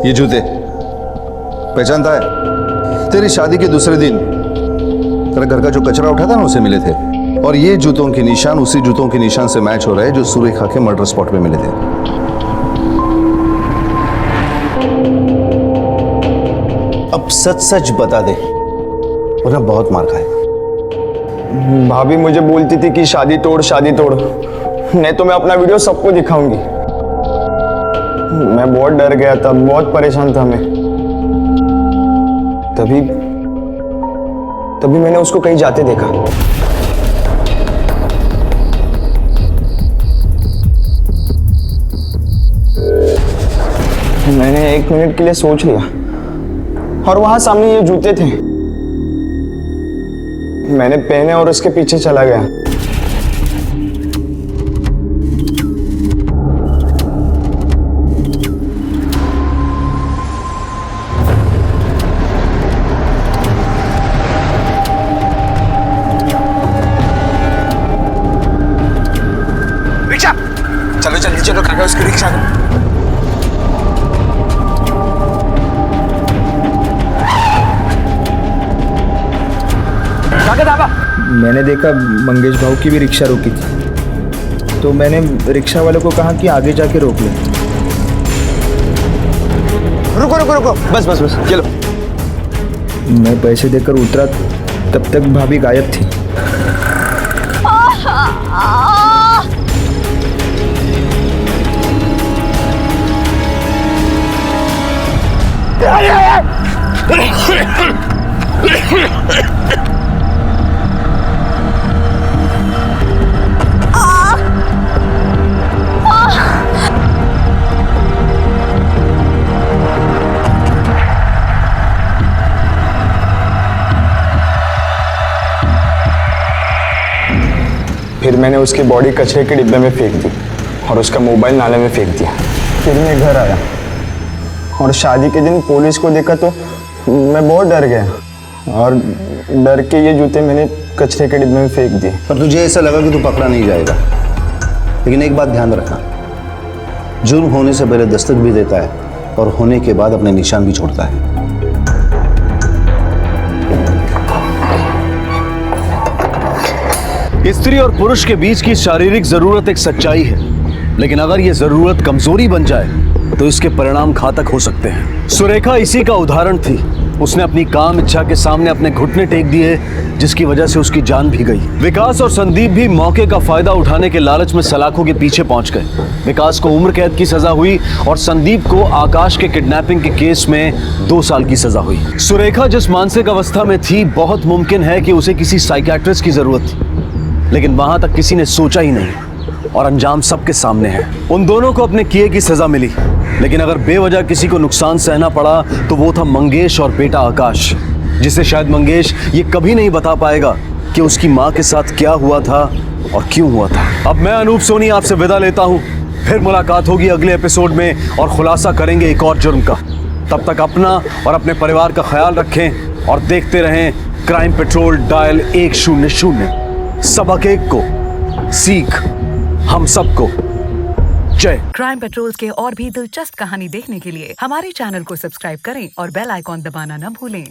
ये जूते पहचानता है? तेरी शादी के दूसरे दिन तेरे घर का जो कचरा उठा था ना, उसे मिले थे। और ये जूतों के निशान उसी जूतों के निशान से मैच हो रहे हैं जो सुरेखा के मर्डर स्पॉट पे मिले थे। अब सच सच बता दे, वरना बहुत मार खाए। भाभी मुझे बोलती थी कि शादी तोड़, नहीं तो मैं अपना वीडियो सबको दिखाऊंगी। मैं बहुत डर गया था, बहुत परेशान था मैं। तभी मैंने उसको कहीं जाते देखा। मैंने 1 मिनट के लिए सोच लिया और वहां सामने ये जूते थे, मैंने पहने और उसके पीछे चला गया। रिक्शा चलो, जल्दी चलो काका, उसकी रिक्शा को। मैंने देखा मंगेश भाऊ की भी रिक्शा रोकी थी, तो मैंने रिक्शा वाले को कहा कि आगे जाके रोक ले। रुको, बस चलो। मैं पैसे देकर उतरा, तब तक भाभी गायब थी। फिर मैंने उसकी बॉडी कचरे के डिब्बे में फेंक दी और उसका मोबाइल नाले में फेंक दिया। फिर मैं घर आया और शादी के दिन पुलिस को देखा तो मैं बहुत डर गया और डर के ये जूते मैंने कचरे के डिब्बे में फेंक दिए। पर तुझे ऐसा लगा कि तू पकड़ा नहीं जाएगा, लेकिन एक बात ध्यान रखना, जुर्म होने से पहले दस्तक भी देता है और होने के बाद अपने निशान भी छोड़ता है। स्त्री और पुरुष के बीच की शारीरिक जरूरत एक सच्चाई है, लेकिन अगर यह जरूरत कमजोरी बन जाए तो इसके परिणाम घातक हो सकते हैं। सुरेखा इसी का उदाहरण थी। उसने अपनी काम इच्छा के सामने अपने घुटने टेक दिए, जिसकी वजह से उसकी जान भी गई। विकास और संदीप भी मौके का फायदा उठाने के लालच में सलाखों के पीछे पहुंच गए। विकास को उम्र कैद की सजा हुई और संदीप को आकाश के किडनैपिंग के केस में 2 साल की सजा हुई। सुरेखा जिस मानसिक अवस्था में थी, बहुत मुमकिन है कि उसे किसी साइकियाट्रिस्ट की जरूरत थी, लेकिन वहां तक किसी ने सोचा ही नहीं और अंजाम सबके सामने है। उन दोनों को अपने किए की सजा मिली, लेकिन अगर बेवजह किसी को नुकसान सहना पड़ा तो वो था मंगेश और बेटा आकाश, जिसे शायद मंगेश ये कभी नहीं बता पाएगा कि उसकी माँ के साथ क्या हुआ था और क्यों हुआ था। अब मैं अनूप सोनी आपसे विदा लेता हूँ, फिर मुलाकात होगी अगले एपिसोड में और खुलासा करेंगे एक और जुर्म का। तब तक अपना और अपने परिवार का ख्याल रखें और देखते रहें क्राइम पेट्रोल डायल 100। सबक एक को, सीख हम सबको। जय। क्राइम पेट्रोल के और भी दिलचस्प कहानी देखने के लिए हमारे चैनल को सब्सक्राइब करें और बेल आइकॉन दबाना न भूलें।